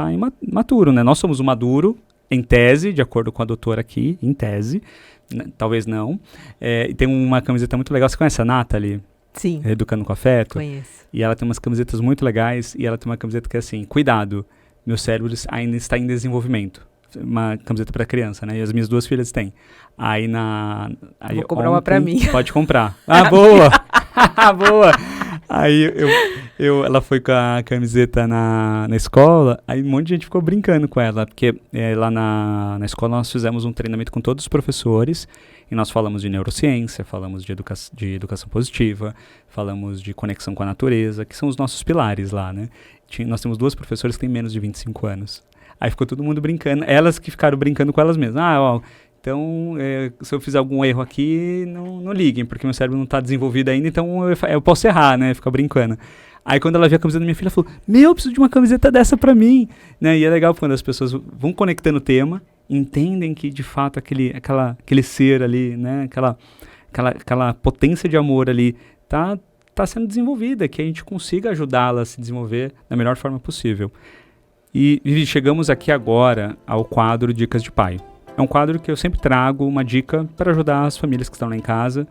Speaker 1: imaturo, né? Nós somos o maduro, em tese, de acordo com a doutora aqui, em tese, né? Talvez não. E tem uma camiseta muito legal, você conhece a Nathalie?
Speaker 2: Sim.
Speaker 1: Educando com Afeto?
Speaker 2: Conheço.
Speaker 1: E ela tem umas camisetas muito legais, e ela tem uma camiseta que é assim, cuidado, meu cérebro ainda está em desenvolvimento. Uma camiseta para criança, né? E as minhas 2 filhas têm. Vou
Speaker 2: comprar uma para mim.
Speaker 1: Pode comprar. Ah, boa! Boa! Aí ela foi com a camiseta na escola, aí um monte de gente ficou brincando com ela, porque lá na escola nós fizemos um treinamento com todos os professores, e nós falamos de neurociência, falamos de educação positiva, falamos de conexão com a natureza, que são os nossos pilares lá, né? Nós temos 2 professoras que têm menos de 25 anos. Aí ficou todo mundo brincando, elas que ficaram brincando com elas mesmas. Então, se eu fizer algum erro aqui, não liguem, porque meu cérebro não está desenvolvido ainda, então eu posso errar, né? Ficar brincando. Aí quando ela viu a camiseta da minha filha, ela falou, eu preciso de uma camiseta dessa pra mim. Né? E é legal quando as pessoas vão conectando o tema, entendem que de fato aquele ser ali, né? Aquela potência de amor ali tá sendo desenvolvida, que a gente consiga ajudá-la a se desenvolver da melhor forma possível. E chegamos aqui agora ao quadro Dicas de Pai. É um quadro que eu sempre trago uma dica para ajudar as famílias que estão lá em casa.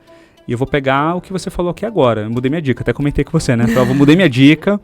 Speaker 1: E eu vou pegar o que você falou aqui agora. Eu mudei minha dica, até comentei com você, né? Então, eu mudei minha dica.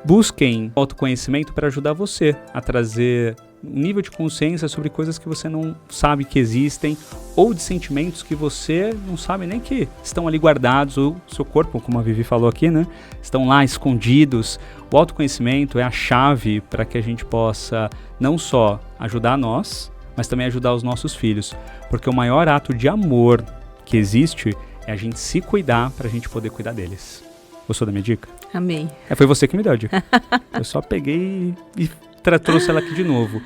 Speaker 1: Busquem autoconhecimento para ajudar você a trazer um nível de consciência sobre coisas que você não sabe que existem ou de sentimentos que você não sabe nem que estão ali guardados, ou seu corpo, como a Vivi falou aqui, né? Estão lá escondidos. O autoconhecimento é a chave para que a gente possa não só ajudar nós, mas também ajudar os nossos filhos. Porque o maior ato de amor que existe é a gente se cuidar para a gente poder cuidar deles. Gostou da minha dica?
Speaker 2: Amei.
Speaker 1: Foi você que me deu a dica. Eu só peguei e trouxe ela aqui de novo.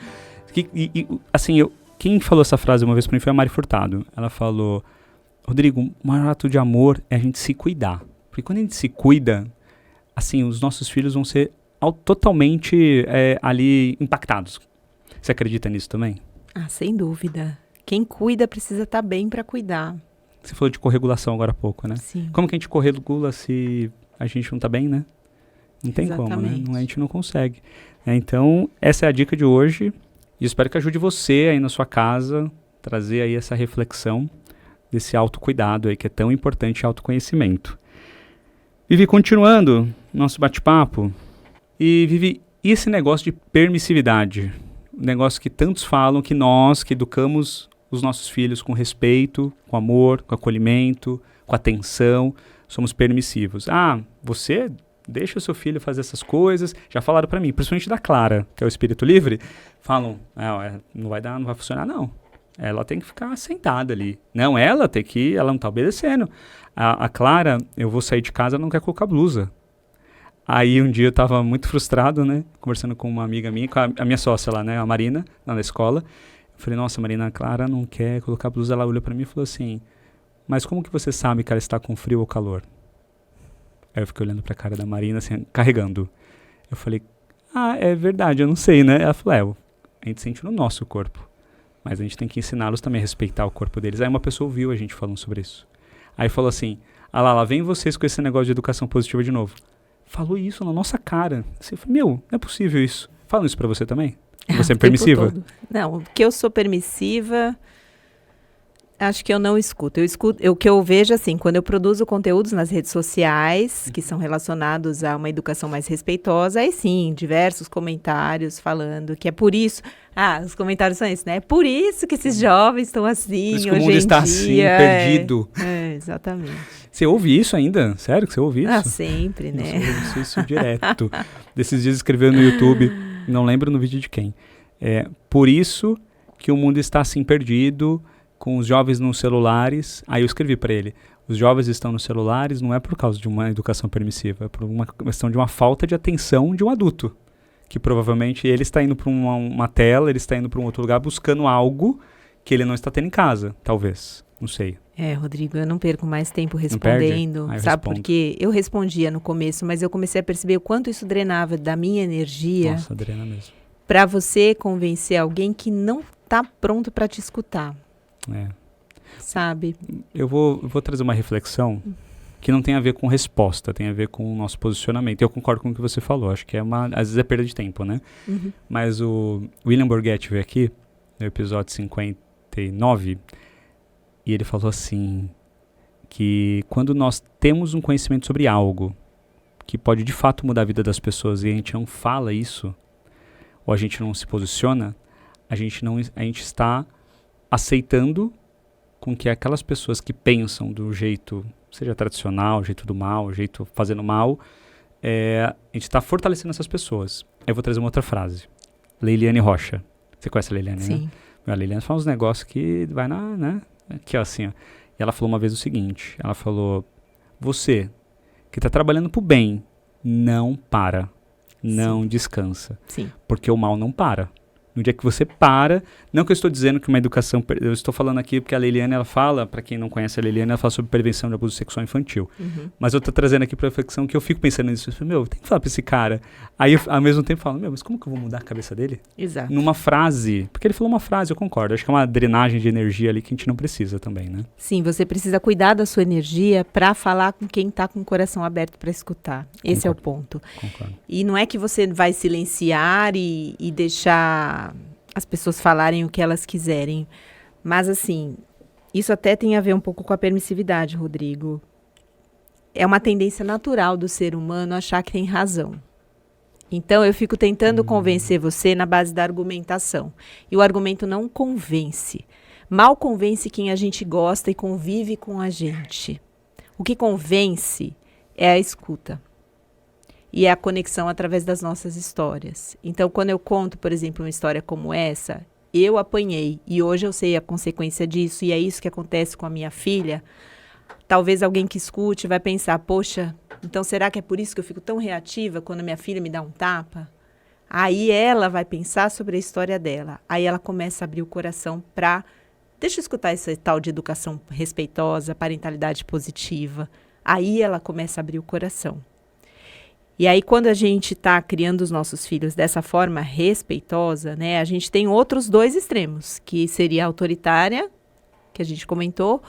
Speaker 1: Quem falou essa frase uma vez para mim foi a Mari Furtado. Ela falou, Rodrigo, o maior ato de amor é a gente se cuidar. Porque quando a gente se cuida, assim, os nossos filhos vão ser totalmente ali impactados. Você acredita nisso também?
Speaker 2: Sem dúvida. Quem cuida precisa estar bem para cuidar.
Speaker 1: Você falou de corregulação agora há pouco, né?
Speaker 2: Sim.
Speaker 1: Como que a gente corregula se a gente não está bem, né? Não tem como, né? A gente não consegue. Então, essa é a dica de hoje. E espero que ajude você aí na sua casa, trazer aí essa reflexão desse autocuidado aí, que é tão importante, autoconhecimento. Vivi, continuando nosso bate-papo. E Vivi, e esse negócio de permissividade? Um negócio que tantos falam, que nós que educamos os nossos filhos com respeito, com amor, com acolhimento, com atenção, somos permissivos. Você deixa o seu filho fazer essas coisas. Já falaram para mim, principalmente da Clara, que é o espírito livre, falam, não vai funcionar não. Ela tem que ficar sentada ali. Não, ela não tá obedecendo. A Clara, eu vou sair de casa, ela não quer colocar blusa. Aí um dia eu tava muito frustrado, né, conversando com uma amiga minha, com a minha sócia lá, né, a Marina, lá na escola. Eu falei, nossa, Marina, a Clara não quer colocar blusa. Ela olhou pra mim e falou assim, mas como que você sabe que ela está com frio ou calor? Aí eu fiquei olhando pra cara da Marina, assim, carregando. Eu falei, é verdade, eu não sei, né? Ela falou, a gente sente no nosso corpo, mas a gente tem que ensiná-los também a respeitar o corpo deles. Aí uma pessoa ouviu a gente falando sobre isso. Aí falou assim, lá vem vocês com esse negócio de educação positiva de novo. Falou isso na nossa cara. Eu falei, não é possível isso. Falam isso pra você também? Você é permissiva?
Speaker 2: Não, porque eu sou permissiva, acho que eu não escuto. O que eu vejo, assim, quando eu produzo conteúdos nas redes sociais, que são relacionados a uma educação mais respeitosa, aí sim, diversos comentários falando que é por isso... os comentários são esses, né? É por isso que esses jovens estão assim,
Speaker 1: hoje em dia. Por isso que o mundo está assim, perdido.
Speaker 2: Exatamente.
Speaker 1: Você ouve isso ainda? Sério que você ouve isso?
Speaker 2: Sempre, né?
Speaker 1: Eu ouço isso direto. Desses dias escreveu no YouTube, não lembro no vídeo de quem. Por isso que o mundo está assim perdido, com os jovens nos celulares. Aí eu escrevi para ele, os jovens estão nos celulares não é por causa de uma educação permissiva, é por uma questão de uma falta de atenção de um adulto. Que provavelmente ele está indo para uma tela, ele está indo para um outro lugar buscando algo que ele não está tendo em casa, talvez. Não sei.
Speaker 2: Rodrigo, eu não perco mais tempo respondendo, sabe? Porque eu respondia no começo, mas eu comecei a perceber o quanto isso drenava da minha energia.
Speaker 1: Nossa, drena mesmo.
Speaker 2: Para você convencer alguém que não está pronto para te escutar. Sabe?
Speaker 1: Eu vou trazer uma reflexão que não tem a ver com resposta, tem a ver com o nosso posicionamento. Eu concordo com o que você falou, acho que às vezes é perda de tempo, né?
Speaker 2: Uhum.
Speaker 1: Mas o William Borghetti veio aqui, no episódio 59, e ele falou assim, que quando nós temos um conhecimento sobre algo que pode de fato mudar a vida das pessoas e a gente não fala isso, ou a gente não se posiciona, a gente está aceitando com que aquelas pessoas que pensam do jeito seja tradicional, jeito do mal, jeito fazendo mal, a gente está fortalecendo essas pessoas. Aí eu vou trazer uma outra frase. Leiliane Rocha. Você conhece a Leiliane,
Speaker 2: Sim.
Speaker 1: né? A Leiliane fala uns negócios que vai né? Aqui, ó, assim, ó. E ela falou uma vez o seguinte, ela falou, você que está trabalhando pro bem, não para, não descansa.
Speaker 2: Sim.
Speaker 1: Porque o mal não para. No dia que você para, não que eu estou dizendo que uma educação, eu estou falando aqui porque a Leiliane, ela fala, para quem não conhece a Leiliane, ela fala sobre prevenção de abuso sexual infantil. Mas eu estou trazendo aqui para reflexão que eu fico pensando nisso, eu falo, tem que falar para esse cara. Aí eu, ao mesmo tempo, falo, mas como que eu vou mudar a cabeça dele?
Speaker 2: Exato.
Speaker 1: Numa frase, porque ele falou uma frase, eu concordo, acho que é uma drenagem de energia ali que a gente não precisa também, né?
Speaker 2: Sim, você precisa cuidar da sua energia para falar com quem está com o coração aberto para escutar. Esse é o ponto.
Speaker 1: Concordo.
Speaker 2: E não é que você vai silenciar e deixar as pessoas falarem o que elas quiserem. Mas, assim, isso até tem a ver um pouco com a permissividade, Rodrigo. É uma tendência natural do ser humano achar que tem razão. Então, eu fico tentando convencer você na base da argumentação. E o argumento não convence. Mal convence quem a gente gosta e convive com a gente. O que convence é a escuta. E é a conexão através das nossas histórias. Então, quando eu conto, por exemplo, uma história como essa, eu apanhei e hoje eu sei a consequência disso e é isso que acontece com a minha filha, talvez alguém que escute vai pensar, poxa, então será que é por isso que eu fico tão reativa quando a minha filha me dá um tapa? Aí ela vai pensar sobre a história dela. Aí ela começa a abrir o coração para, deixa eu escutar essa tal de educação respeitosa, parentalidade positiva. Aí ela começa a abrir o coração. E aí, quando a gente está criando os nossos filhos dessa forma respeitosa, né, a gente tem outros dois extremos, que seria a autoritária, que a gente comentou,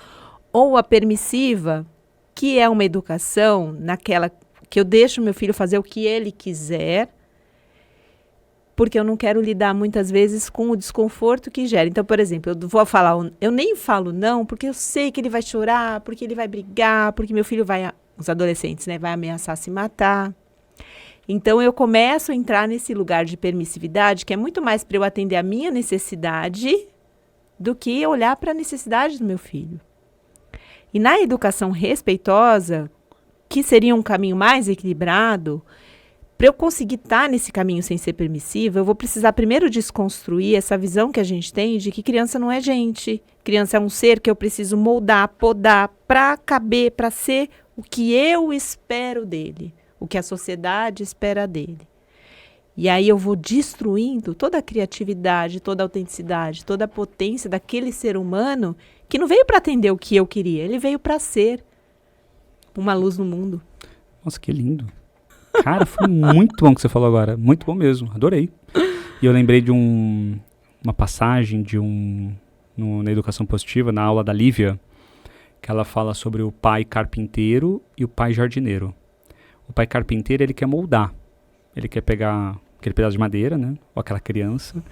Speaker 2: ou a permissiva, que é uma educação naquela que eu deixo meu filho fazer o que ele quiser, porque eu não quero lidar muitas vezes com o desconforto que gera. Então, por exemplo, eu nem falo não, porque eu sei que ele vai chorar, porque ele vai brigar, porque meu filho os adolescentes, né, vai ameaçar se matar. Então, eu começo a entrar nesse lugar de permissividade, que é muito mais para eu atender a minha necessidade do que olhar para a necessidade do meu filho. E na educação respeitosa, que seria um caminho mais equilibrado, para eu conseguir estar nesse caminho sem ser permissiva, eu vou precisar primeiro desconstruir essa visão que a gente tem de que criança não é gente. Criança é um ser que eu preciso moldar, podar, para caber, para ser o que eu espero dele. O que a sociedade espera dele. E aí eu vou destruindo toda a criatividade, toda a autenticidade, toda a potência daquele ser humano que não veio para atender o que eu queria, ele veio para ser uma luz no mundo.
Speaker 1: Nossa, que lindo. Cara, foi muito bom o que você falou agora. Muito bom mesmo, adorei. E eu lembrei de uma passagem na Educação Positiva, na aula da Lívia, que ela fala sobre o pai carpinteiro e o pai jardineiro. O pai carpinteiro, ele quer moldar. Ele quer pegar aquele pedaço de madeira, né? Ou aquela criança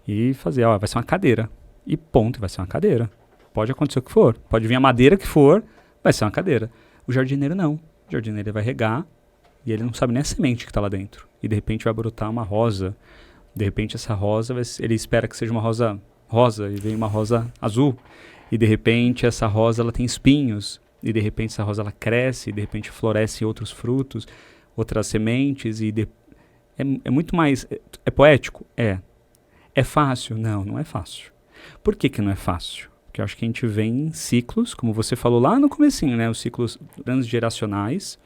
Speaker 1: e fazer, vai ser uma cadeira. E ponto, vai ser uma cadeira. Pode acontecer o que for. Pode vir a madeira que for, vai ser uma cadeira. O jardineiro não. O jardineiro vai regar e ele não sabe nem a semente que está lá dentro. E de repente vai brotar uma rosa. De repente essa rosa, ele espera que seja uma rosa rosa e vem uma rosa azul. E de repente essa rosa ela tem espinhos. E de repente essa rosa ela cresce, e de repente floresce outros frutos, outras sementes, é muito mais... É poético? É. É fácil? Não é fácil. Por que não é fácil? Porque eu acho que a gente vem em ciclos, como você falou lá no comecinho, né? Os ciclos transgeracionais,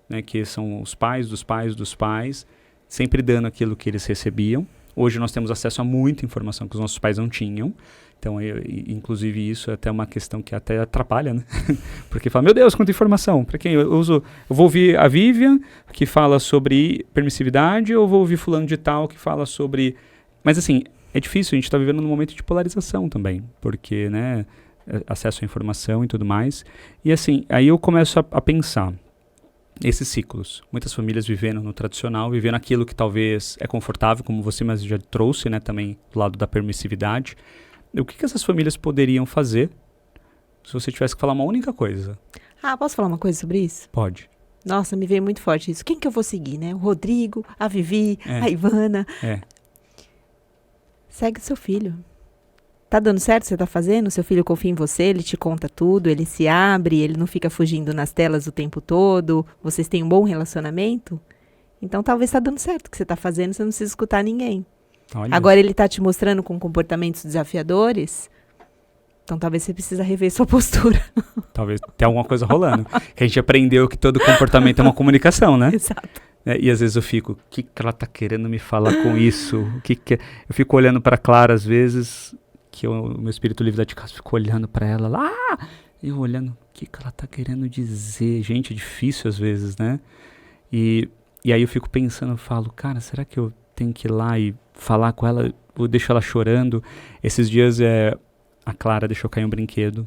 Speaker 1: né? Que são os pais dos pais dos pais, sempre dando aquilo que eles recebiam. Hoje nós temos acesso a muita informação que os nossos pais não tinham. Então, inclusive, isso é até uma questão que até atrapalha, né? Porque fala, meu Deus, quanta informação. Para quem eu vou ouvir a Vivian, que fala sobre permissividade, ou vou ouvir fulano de tal, que fala sobre... Mas, assim, é difícil, a gente está vivendo num momento de polarização também, porque, né, acesso à informação e tudo mais. E, assim, aí eu começo a pensar esses ciclos. Muitas famílias vivendo no tradicional, vivendo aquilo que talvez é confortável, como você mesmo já trouxe, né, também do lado da permissividade. O que essas famílias poderiam fazer se você tivesse que falar uma única coisa?
Speaker 2: Posso falar uma coisa sobre isso?
Speaker 1: Pode.
Speaker 2: Nossa, me veio muito forte isso. Quem que eu vou seguir, né? O Rodrigo, a Vivi, a Ivana.
Speaker 1: É.
Speaker 2: Segue seu filho. Tá dando certo o que você tá fazendo? Seu filho confia em você, ele te conta tudo, ele se abre, ele não fica fugindo nas telas o tempo todo, vocês têm um bom relacionamento? Então talvez tá dando certo o que você tá fazendo, você não precisa escutar ninguém.
Speaker 1: Olha.
Speaker 2: Agora ele tá te mostrando com comportamentos desafiadores, então talvez você precisa rever sua postura.
Speaker 1: Talvez tenha alguma coisa rolando. Que a gente aprendeu que todo comportamento é uma comunicação, né?
Speaker 2: Exato.
Speaker 1: E às vezes eu fico, o que ela tá querendo me falar com isso? Eu fico olhando pra Clara às vezes, que o meu espírito livre lá de casa ficou olhando pra ela lá, e eu olhando, o que ela tá querendo dizer? Gente, é difícil às vezes, né? E aí eu fico pensando, eu falo, cara, será que eu tenho que ir lá e falar com ela? Eu deixo ela chorando. Esses dias a Clara deixou cair um brinquedo.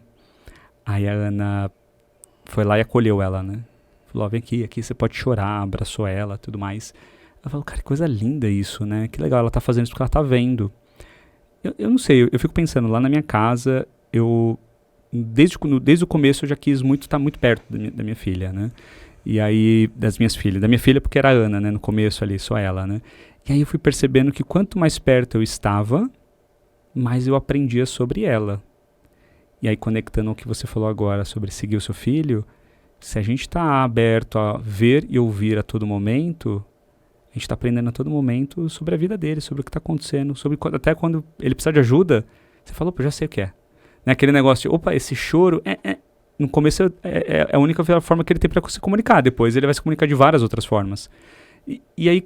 Speaker 1: Aí a Ana foi lá e acolheu ela, né? Falou, vem aqui você pode chorar, abraçou ela, tudo mais. Ela falou, cara, que coisa linda isso, né? Que legal, ela tá fazendo isso porque ela tá vendo. Eu não sei, eu fico pensando, lá na minha casa, desde o começo eu já quis muito estar muito perto da minha filha, né? E aí, das minhas filhas. Da minha filha porque era a Ana, né? No começo ali, só ela, né? E aí eu fui percebendo que quanto mais perto eu estava, mais eu aprendia sobre ela. E aí, conectando o que você falou agora sobre seguir o seu filho, se a gente está aberto a ver e ouvir a todo momento, a gente está aprendendo a todo momento sobre a vida dele, sobre o que está acontecendo, sobre até quando ele precisa de ajuda, você fala, opa, já sei o que é. Né? Aquele negócio de, opa, esse choro, no começo é a única forma que ele tem para se comunicar, depois ele vai se comunicar de várias outras formas. E aí,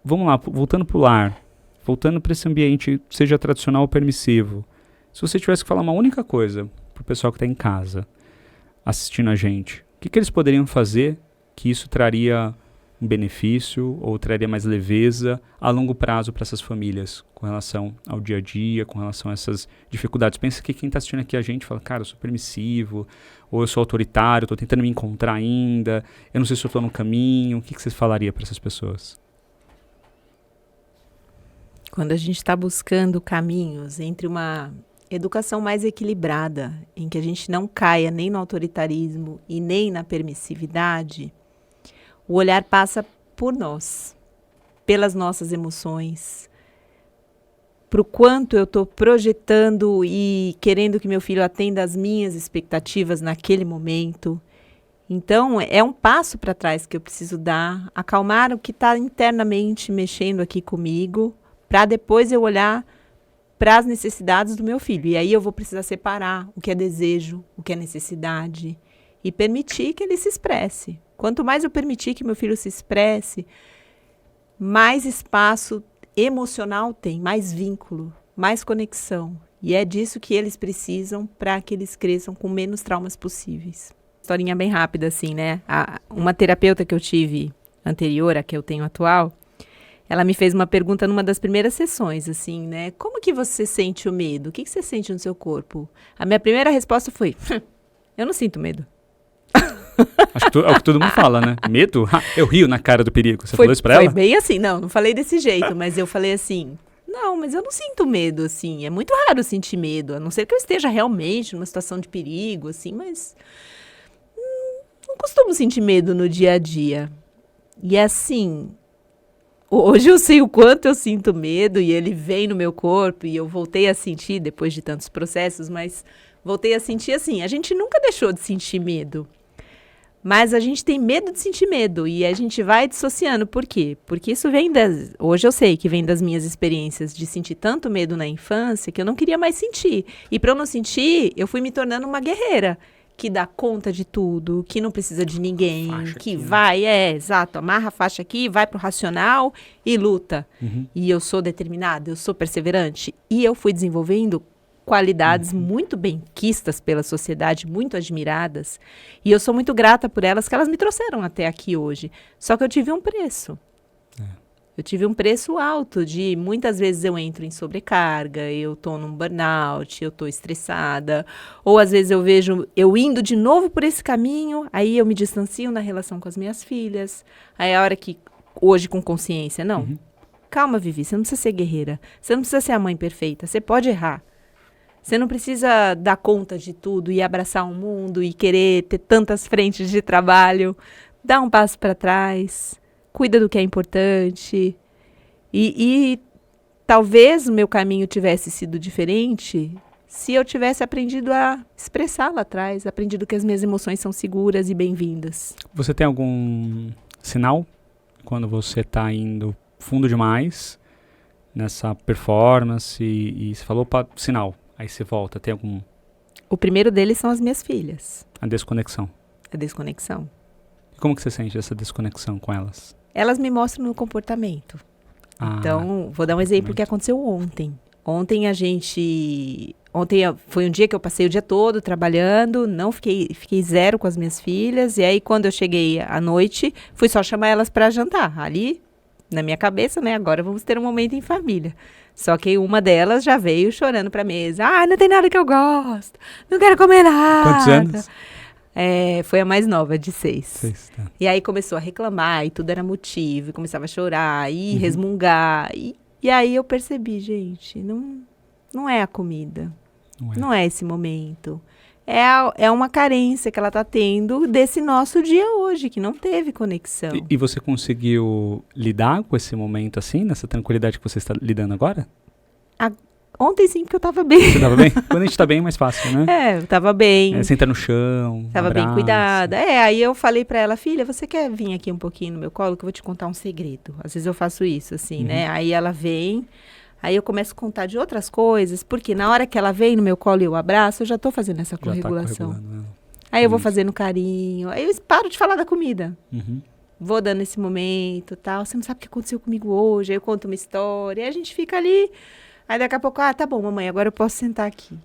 Speaker 1: vamos lá, voltando para o lar, voltando para esse ambiente, seja tradicional ou permissivo, se você tivesse que falar uma única coisa para o pessoal que está em casa, assistindo a gente, o que eles poderiam fazer que isso traria um benefício ou traria mais leveza a longo prazo para essas famílias com relação ao dia a dia, com relação a essas dificuldades? Pensa que quem está assistindo aqui a gente fala, cara, eu sou permissivo, ou eu sou autoritário, estou tentando me encontrar ainda, eu não sei se eu estou no caminho. O que você falaria para essas pessoas?
Speaker 2: Quando a gente está buscando caminhos entre uma educação mais equilibrada, em que a gente não caia nem no autoritarismo e nem na permissividade, o olhar passa por nós, pelas nossas emoções, para o quanto eu estou projetando e querendo que meu filho atenda às minhas expectativas naquele momento. Então, é um passo para trás que eu preciso dar, acalmar o que está internamente mexendo aqui comigo, para depois eu olhar para as necessidades do meu filho. E aí eu vou precisar separar o que é desejo, o que é necessidade, e permitir que ele se expresse. Quanto mais eu permitir que meu filho se expresse, mais espaço emocional tem, mais vínculo, mais conexão. E é disso que eles precisam para que eles cresçam com menos traumas possíveis. Historinha bem rápida, assim, né? Uma terapeuta que eu tive anterior, a que eu tenho atual, ela me fez uma pergunta numa das primeiras sessões, assim, né? Como que você sente o medo? O que você sente no seu corpo? A minha primeira resposta foi, eu não sinto medo.
Speaker 1: Acho que é o que todo mundo fala, né? Medo? Eu rio na cara do perigo. Você falou isso pra ela?
Speaker 2: Foi bem assim, não falei desse jeito, mas eu falei assim, não, mas eu não sinto medo, assim, é muito raro sentir medo, a não ser que eu esteja realmente numa situação de perigo, assim, mas não costumo sentir medo no dia a dia. E assim, hoje eu sei o quanto eu sinto medo e ele vem no meu corpo e eu voltei a sentir depois de tantos processos, mas voltei a sentir assim, a gente nunca deixou de sentir medo. Mas a gente tem medo de sentir medo e a gente vai dissociando. Por quê? Porque isso vem hoje eu sei que vem das minhas experiências de sentir tanto medo na infância que eu não queria mais sentir. E para eu não sentir, eu fui me tornando uma guerreira que dá conta de tudo, que não precisa de ninguém,
Speaker 1: faixa
Speaker 2: que
Speaker 1: aqui,
Speaker 2: vai, exato, amarra a faixa aqui, vai pro racional e luta.
Speaker 1: Uhum.
Speaker 2: E eu sou determinada, eu sou perseverante. E eu fui desenvolvendo qualidades muito bem quistas pela sociedade, muito admiradas. E eu sou muito grata por elas, que elas me trouxeram até aqui hoje. Só que eu tive um preço. Eu tive um preço alto de, muitas vezes eu entro em sobrecarga, eu tô num burnout, eu tô estressada. Ou às vezes eu vejo eu indo de novo por esse caminho, aí eu me distancio na relação com as minhas filhas. Aí a hora que, hoje com consciência, não. Calma, Vivi, você não precisa ser guerreira. Você não precisa ser a mãe perfeita, você pode errar. Você não precisa dar conta de tudo e abraçar o mundo e querer ter tantas frentes de trabalho. Dá um passo para trás, cuida do que é importante e talvez o meu caminho tivesse sido diferente se eu tivesse aprendido a expressar lá atrás, aprendido que as minhas emoções são seguras e bem-vindas.
Speaker 1: Você tem algum sinal quando você está indo fundo demais nessa performance e você falou, opa, sinal, aí você volta, tem algum...
Speaker 2: O primeiro deles são as minhas filhas.
Speaker 1: A desconexão.
Speaker 2: A desconexão.
Speaker 1: E como que você sente essa desconexão com elas?
Speaker 2: Elas me mostram no comportamento. Então, vou dar um exemplo que aconteceu ontem. Ontem foi um dia que eu passei o dia todo trabalhando, não fiquei zero com as minhas filhas. E aí, quando eu cheguei à noite, fui só chamar elas para jantar. Ali, na minha cabeça, né? Agora vamos ter um momento em família. Só que uma delas já veio chorando para a mesa. Ah, não tem nada que eu gosto. Não quero comer nada.
Speaker 1: Quantos anos?
Speaker 2: Foi a mais nova, de 6.
Speaker 1: 6, tá.
Speaker 2: E aí começou a reclamar, e tudo era motivo, e começava a chorar, e resmungar. E aí eu percebi, gente, não é a comida, não é esse momento. É uma carência que ela está tendo desse nosso dia hoje, que não teve conexão.
Speaker 1: E você conseguiu lidar com esse momento assim, nessa tranquilidade que você está lidando agora?
Speaker 2: Ontem sim, porque eu tava bem.
Speaker 1: Você tava bem? Quando a gente tá bem é mais fácil, né?
Speaker 2: Eu tava bem.
Speaker 1: Senta no chão,
Speaker 2: tava bem cuidada. Aí eu falei pra ela, filha, você quer vir aqui um pouquinho no meu colo que eu vou te contar um segredo. Às vezes eu faço isso, assim, né? Aí ela vem, aí eu começo a contar de outras coisas, porque na hora que ela vem no meu colo e eu abraço, eu já tô fazendo essa corregulação. Aí eu vou fazendo carinho, aí eu paro de falar da comida. Vou dando esse momento, tal. Você não sabe o que aconteceu comigo hoje, aí eu conto uma história, aí a gente fica ali... Aí daqui a pouco, tá bom, mamãe, agora eu posso sentar aqui.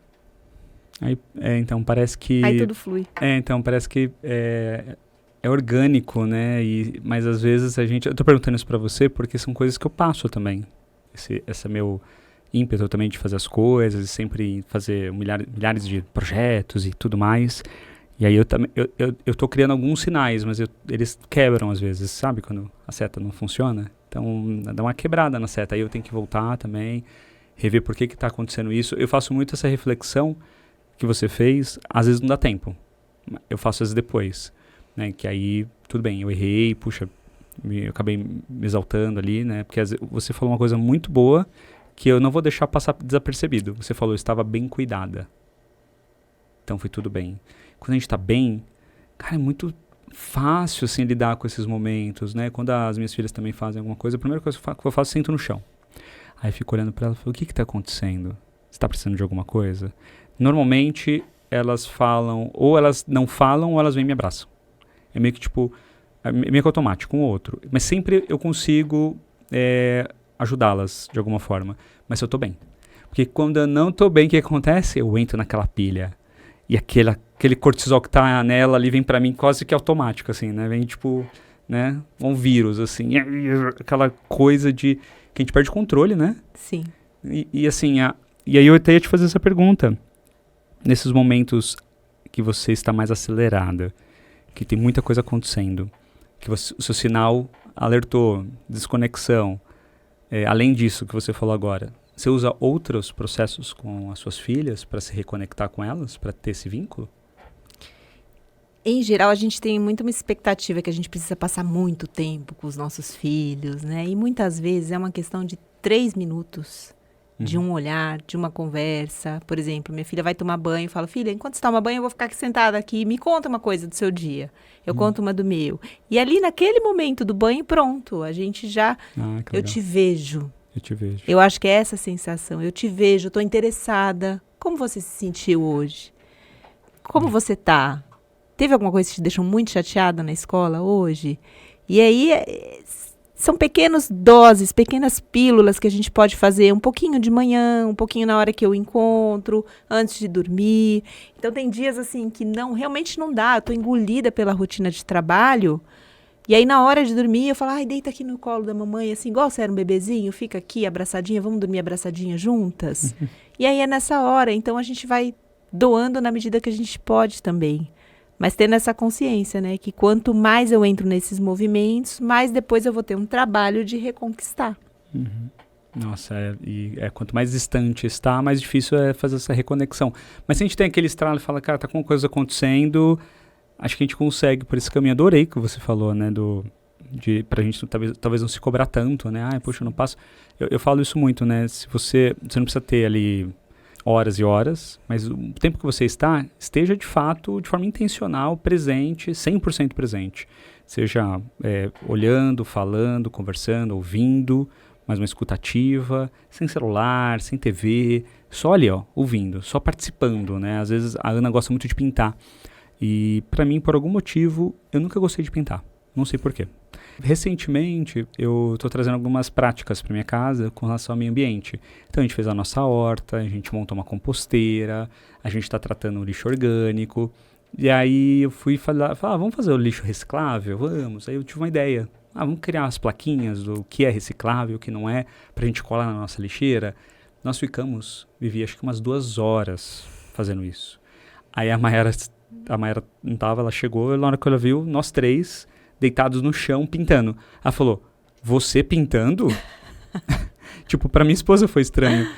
Speaker 1: Aí, então parece que...
Speaker 2: Aí tudo flui.
Speaker 1: Então parece que é orgânico, né? Mas às vezes eu tô perguntando isso pra você porque são coisas que eu passo também. Esse meu ímpeto também de fazer as coisas, e sempre fazer milhares de projetos e tudo mais. E aí eu tô criando alguns sinais, mas eles quebram às vezes, sabe? Quando a seta não funciona. Então dá uma quebrada na seta, aí eu tenho que voltar também... rever por que está acontecendo isso. Eu faço muito essa reflexão que você fez, às vezes não dá tempo. Eu faço às vezes depois, né? Que aí, tudo bem, eu errei, puxa, eu acabei me exaltando ali, né? Porque você falou uma coisa muito boa que eu não vou deixar passar desapercebido. Você falou, eu estava bem cuidada. Então foi tudo bem. Quando a gente está bem, cara, é muito fácil, assim, lidar com esses momentos, né? Quando as minhas filhas também fazem alguma coisa, a primeira coisa que eu faço, sento no chão. Aí fico olhando pra ela e falo, o que está acontecendo? Você está precisando de alguma coisa? Normalmente, elas falam, ou elas não falam, ou elas vêm e me abraçam. É meio que tipo, meio que automático, um ou outro. Mas sempre eu consigo ajudá-las de alguma forma. Mas eu tô bem. Porque quando eu não tô bem, o que acontece? Eu entro naquela pilha. E aquele cortisol que tá nela ali vem pra mim quase que automático, assim, né? Vem tipo, né? Um vírus, assim. Aquela coisa de... que a gente perde o controle, né?
Speaker 2: Sim.
Speaker 1: E assim, e aí eu até ia te fazer essa pergunta. Nesses momentos que você está mais acelerada, que tem muita coisa acontecendo, que o seu sinal alertou, desconexão, além disso que você falou agora, você usa outros processos com as suas filhas para se reconectar com elas, para ter esse vínculo?
Speaker 2: Em geral, a gente tem muito uma expectativa que a gente precisa passar muito tempo com os nossos filhos, né? E muitas vezes é uma questão de 3 minutos, de um olhar, de uma conversa. Por exemplo, minha filha vai tomar banho e fala, filha, enquanto você toma banho, eu vou ficar aqui sentada aqui, me conta uma coisa do seu dia. Eu conto uma do meu. E ali, naquele momento do banho, pronto, a gente já... eu te vejo.
Speaker 1: Eu te vejo.
Speaker 2: Eu acho que é essa sensação. Eu te vejo, eu tô interessada. Como você se sentiu hoje? Como você tá? Teve alguma coisa que te deixou muito chateada na escola hoje? E aí, são pequenas doses, pequenas pílulas que a gente pode fazer um pouquinho de manhã, um pouquinho na hora que eu encontro, antes de dormir. Então, tem dias assim que realmente não dá. Eu tô engolida pela rotina de trabalho. E aí, na hora de dormir, eu falo, ai, deita aqui no colo da mamãe, assim, igual você era um bebezinho, fica aqui abraçadinha, vamos dormir abraçadinha juntas? E aí, é nessa hora. Então, a gente vai doando na medida que a gente pode também. Mas tendo essa consciência, né? Que quanto mais eu entro nesses movimentos, mais depois eu vou ter um trabalho de reconquistar.
Speaker 1: Nossa, quanto mais distante está, mais difícil é fazer essa reconexão. Mas se a gente tem aquele estralo e fala, cara, tá com coisa acontecendo, acho que a gente consegue por esse caminho. Adorei que você falou, né? pra gente talvez não se cobrar tanto, né? Poxa, eu não passo. Eu falo isso muito, né? Se você não precisa ter ali horas e horas, mas o tempo que você esteja de fato, de forma intencional, presente, 100% presente. Seja olhando, falando, conversando, ouvindo, mas uma escuta ativa, sem celular, sem TV, só ali, ouvindo, só participando, né? Às vezes a Ana gosta muito de pintar. E pra mim, por algum motivo, eu nunca gostei de pintar. Não sei porquê. Recentemente, eu estou trazendo algumas práticas para minha casa com relação ao meio ambiente. Então, a gente fez a nossa horta, a gente montou uma composteira, a gente está tratando o lixo orgânico. E aí eu fui falar, vamos fazer o lixo reciclável? Vamos. Aí eu tive uma ideia. Vamos criar as plaquinhas do que é reciclável, o que não é, para a gente colar na nossa lixeira. Nós vivi acho que umas 2 horas fazendo isso. Aí a Mayara não estava, ela chegou, e na hora que ela viu, nós 3... deitados no chão, pintando. Ela falou, você pintando? Tipo, pra minha esposa foi estranho.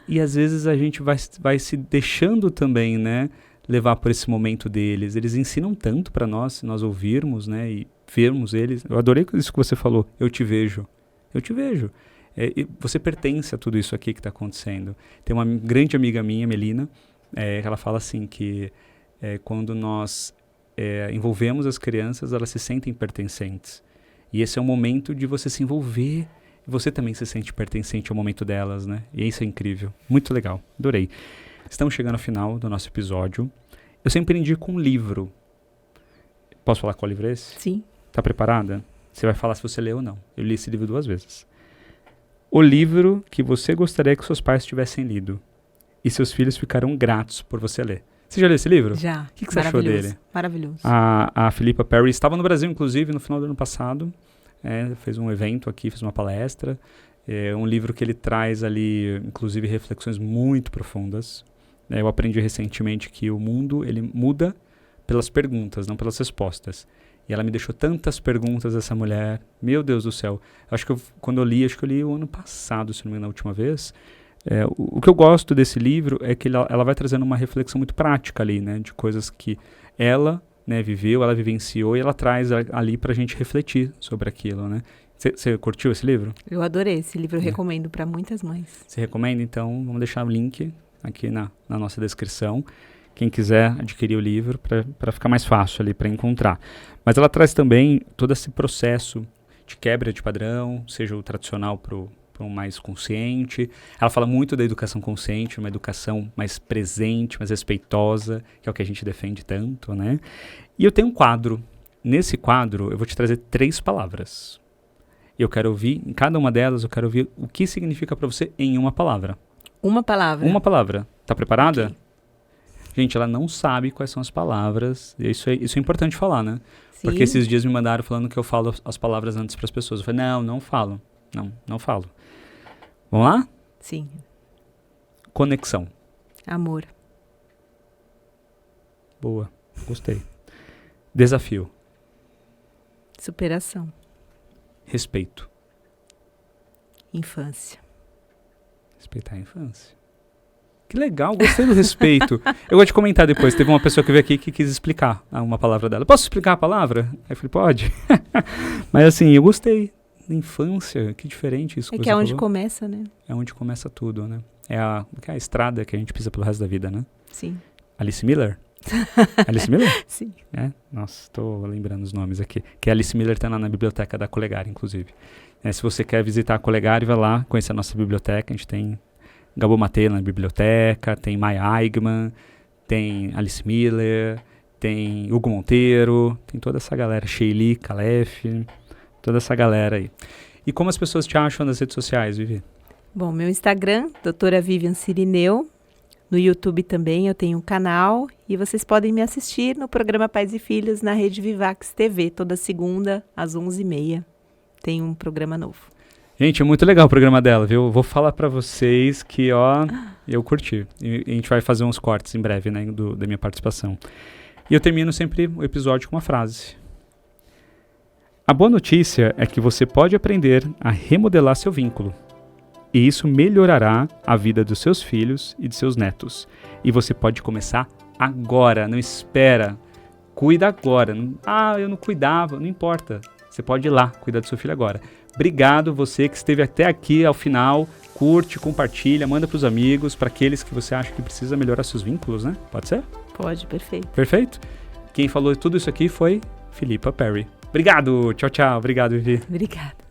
Speaker 1: E às vezes a gente vai se deixando também, né, levar por esse momento deles. Eles ensinam tanto pra nós, se nós ouvirmos, né, e vermos eles. Eu adorei isso que você falou, eu te vejo. Eu te vejo. Você pertence a tudo isso aqui que tá acontecendo. Tem uma grande amiga minha, Melina, ela fala assim que quando nós envolvemos as crianças, elas se sentem pertencentes. E esse é o momento de você se envolver. Você também se sente pertencente ao momento delas, né? E isso é incrível. Muito legal. Adorei. Estamos chegando ao final do nosso episódio. Eu sempre indico um livro. Posso falar qual livro é esse?
Speaker 2: Sim.
Speaker 1: Tá preparada? Você vai falar se você leu ou não. Eu li esse livro 2 vezes. O livro que você gostaria que seus pais tivessem lido. E seus filhos ficaram gratos por você ler. Você já leu esse livro?
Speaker 2: Já.
Speaker 1: O que você achou dele?
Speaker 2: Maravilhoso.
Speaker 1: A Philippa Perry estava no Brasil, inclusive, no final do ano passado. Fez um evento aqui, fez uma palestra. É um livro que ele traz ali, inclusive, reflexões muito profundas. Eu aprendi recentemente que o mundo ele muda pelas perguntas, não pelas respostas. E ela me deixou tantas perguntas, essa mulher. Meu Deus do céu. Acho que quando eu li o ano passado, se não me engano, na última vez. O que eu gosto desse livro é que ela vai trazendo uma reflexão muito prática ali, né? De coisas que ela, né, viveu, ela vivenciou e ela traz ali pra gente refletir sobre aquilo, né? Você curtiu esse livro?
Speaker 2: Eu adorei esse livro, eu recomendo para muitas mães.
Speaker 1: Você recomenda? Então, vamos deixar o link aqui na nossa descrição. Quem quiser adquirir o livro para ficar mais fácil ali para encontrar. Mas ela traz também todo esse processo de quebra de padrão, seja o tradicional pro mais consciente. Ela fala muito da educação consciente, uma educação mais presente, mais respeitosa, que é o que a gente defende tanto, né? E eu tenho um quadro. Nesse quadro, eu vou te trazer 3 palavras. Eu quero ouvir, em cada uma delas, eu quero ouvir o que significa para você em uma palavra.
Speaker 2: Uma palavra?
Speaker 1: Uma palavra. Tá preparada?
Speaker 2: Okay.
Speaker 1: Gente, ela não sabe quais são as palavras. Isso é importante falar, né?
Speaker 2: Sim.
Speaker 1: Porque esses dias me mandaram falando que eu falo as palavras antes para as pessoas. Eu falei, não falo. Não falo. Vamos lá?
Speaker 2: Sim.
Speaker 1: Conexão.
Speaker 2: Amor.
Speaker 1: Boa. Gostei. Desafio.
Speaker 2: Superação.
Speaker 1: Respeito.
Speaker 2: Infância.
Speaker 1: Respeitar a infância. Que legal, gostei do respeito. Eu vou te comentar depois. Teve uma pessoa que veio aqui que quis explicar uma palavra dela. Posso explicar a palavra? Aí eu falei, pode. Mas assim, eu gostei. Infância, que diferente isso que você
Speaker 2: é onde
Speaker 1: falou.
Speaker 2: Começa, né?
Speaker 1: É onde começa tudo, né? É a estrada que a gente pisa pelo resto da vida, né?
Speaker 2: Sim.
Speaker 1: Alice Miller? Alice Miller?
Speaker 2: Sim.
Speaker 1: Nossa, estou lembrando os nomes aqui. Que a Alice Miller tem lá na biblioteca da Colegari, inclusive. Se você quer visitar a Colegari, vai lá conhecer a nossa biblioteca. A gente tem Gabo Matei na biblioteca, tem Maya Eigman, tem Alice Miller, tem Hugo Monteiro, tem toda essa galera. Sheili, Calef, toda essa galera aí. E como as pessoas te acham nas redes sociais, Vivi?
Speaker 2: Bom, meu Instagram, doutora Vivian Cirineu. No YouTube também eu tenho um canal e vocês podem me assistir no programa Pais e Filhos na Rede Vivax TV, toda segunda às 11h30. Tem um programa novo.
Speaker 1: Gente, é muito legal o programa dela, viu? Vou falar pra vocês que, eu curti. E a gente vai fazer uns cortes em breve, né, da minha participação. E eu termino sempre o episódio com uma frase. A boa notícia é que você pode aprender a remodelar seu vínculo. E isso melhorará a vida dos seus filhos e de seus netos. E você pode começar agora, não espera. Cuida agora. Eu não cuidava, não importa. você pode ir lá cuidar do seu filho agora. Obrigado você que esteve até aqui ao final. Curte, compartilha, manda para os amigos, para aqueles que você acha que precisa melhorar seus vínculos, né? Pode ser?
Speaker 2: Pode, perfeito.
Speaker 1: Perfeito? Quem falou tudo isso aqui foi Filipa Perry. Obrigado, tchau, tchau. Obrigado, Vivi.
Speaker 2: Obrigada.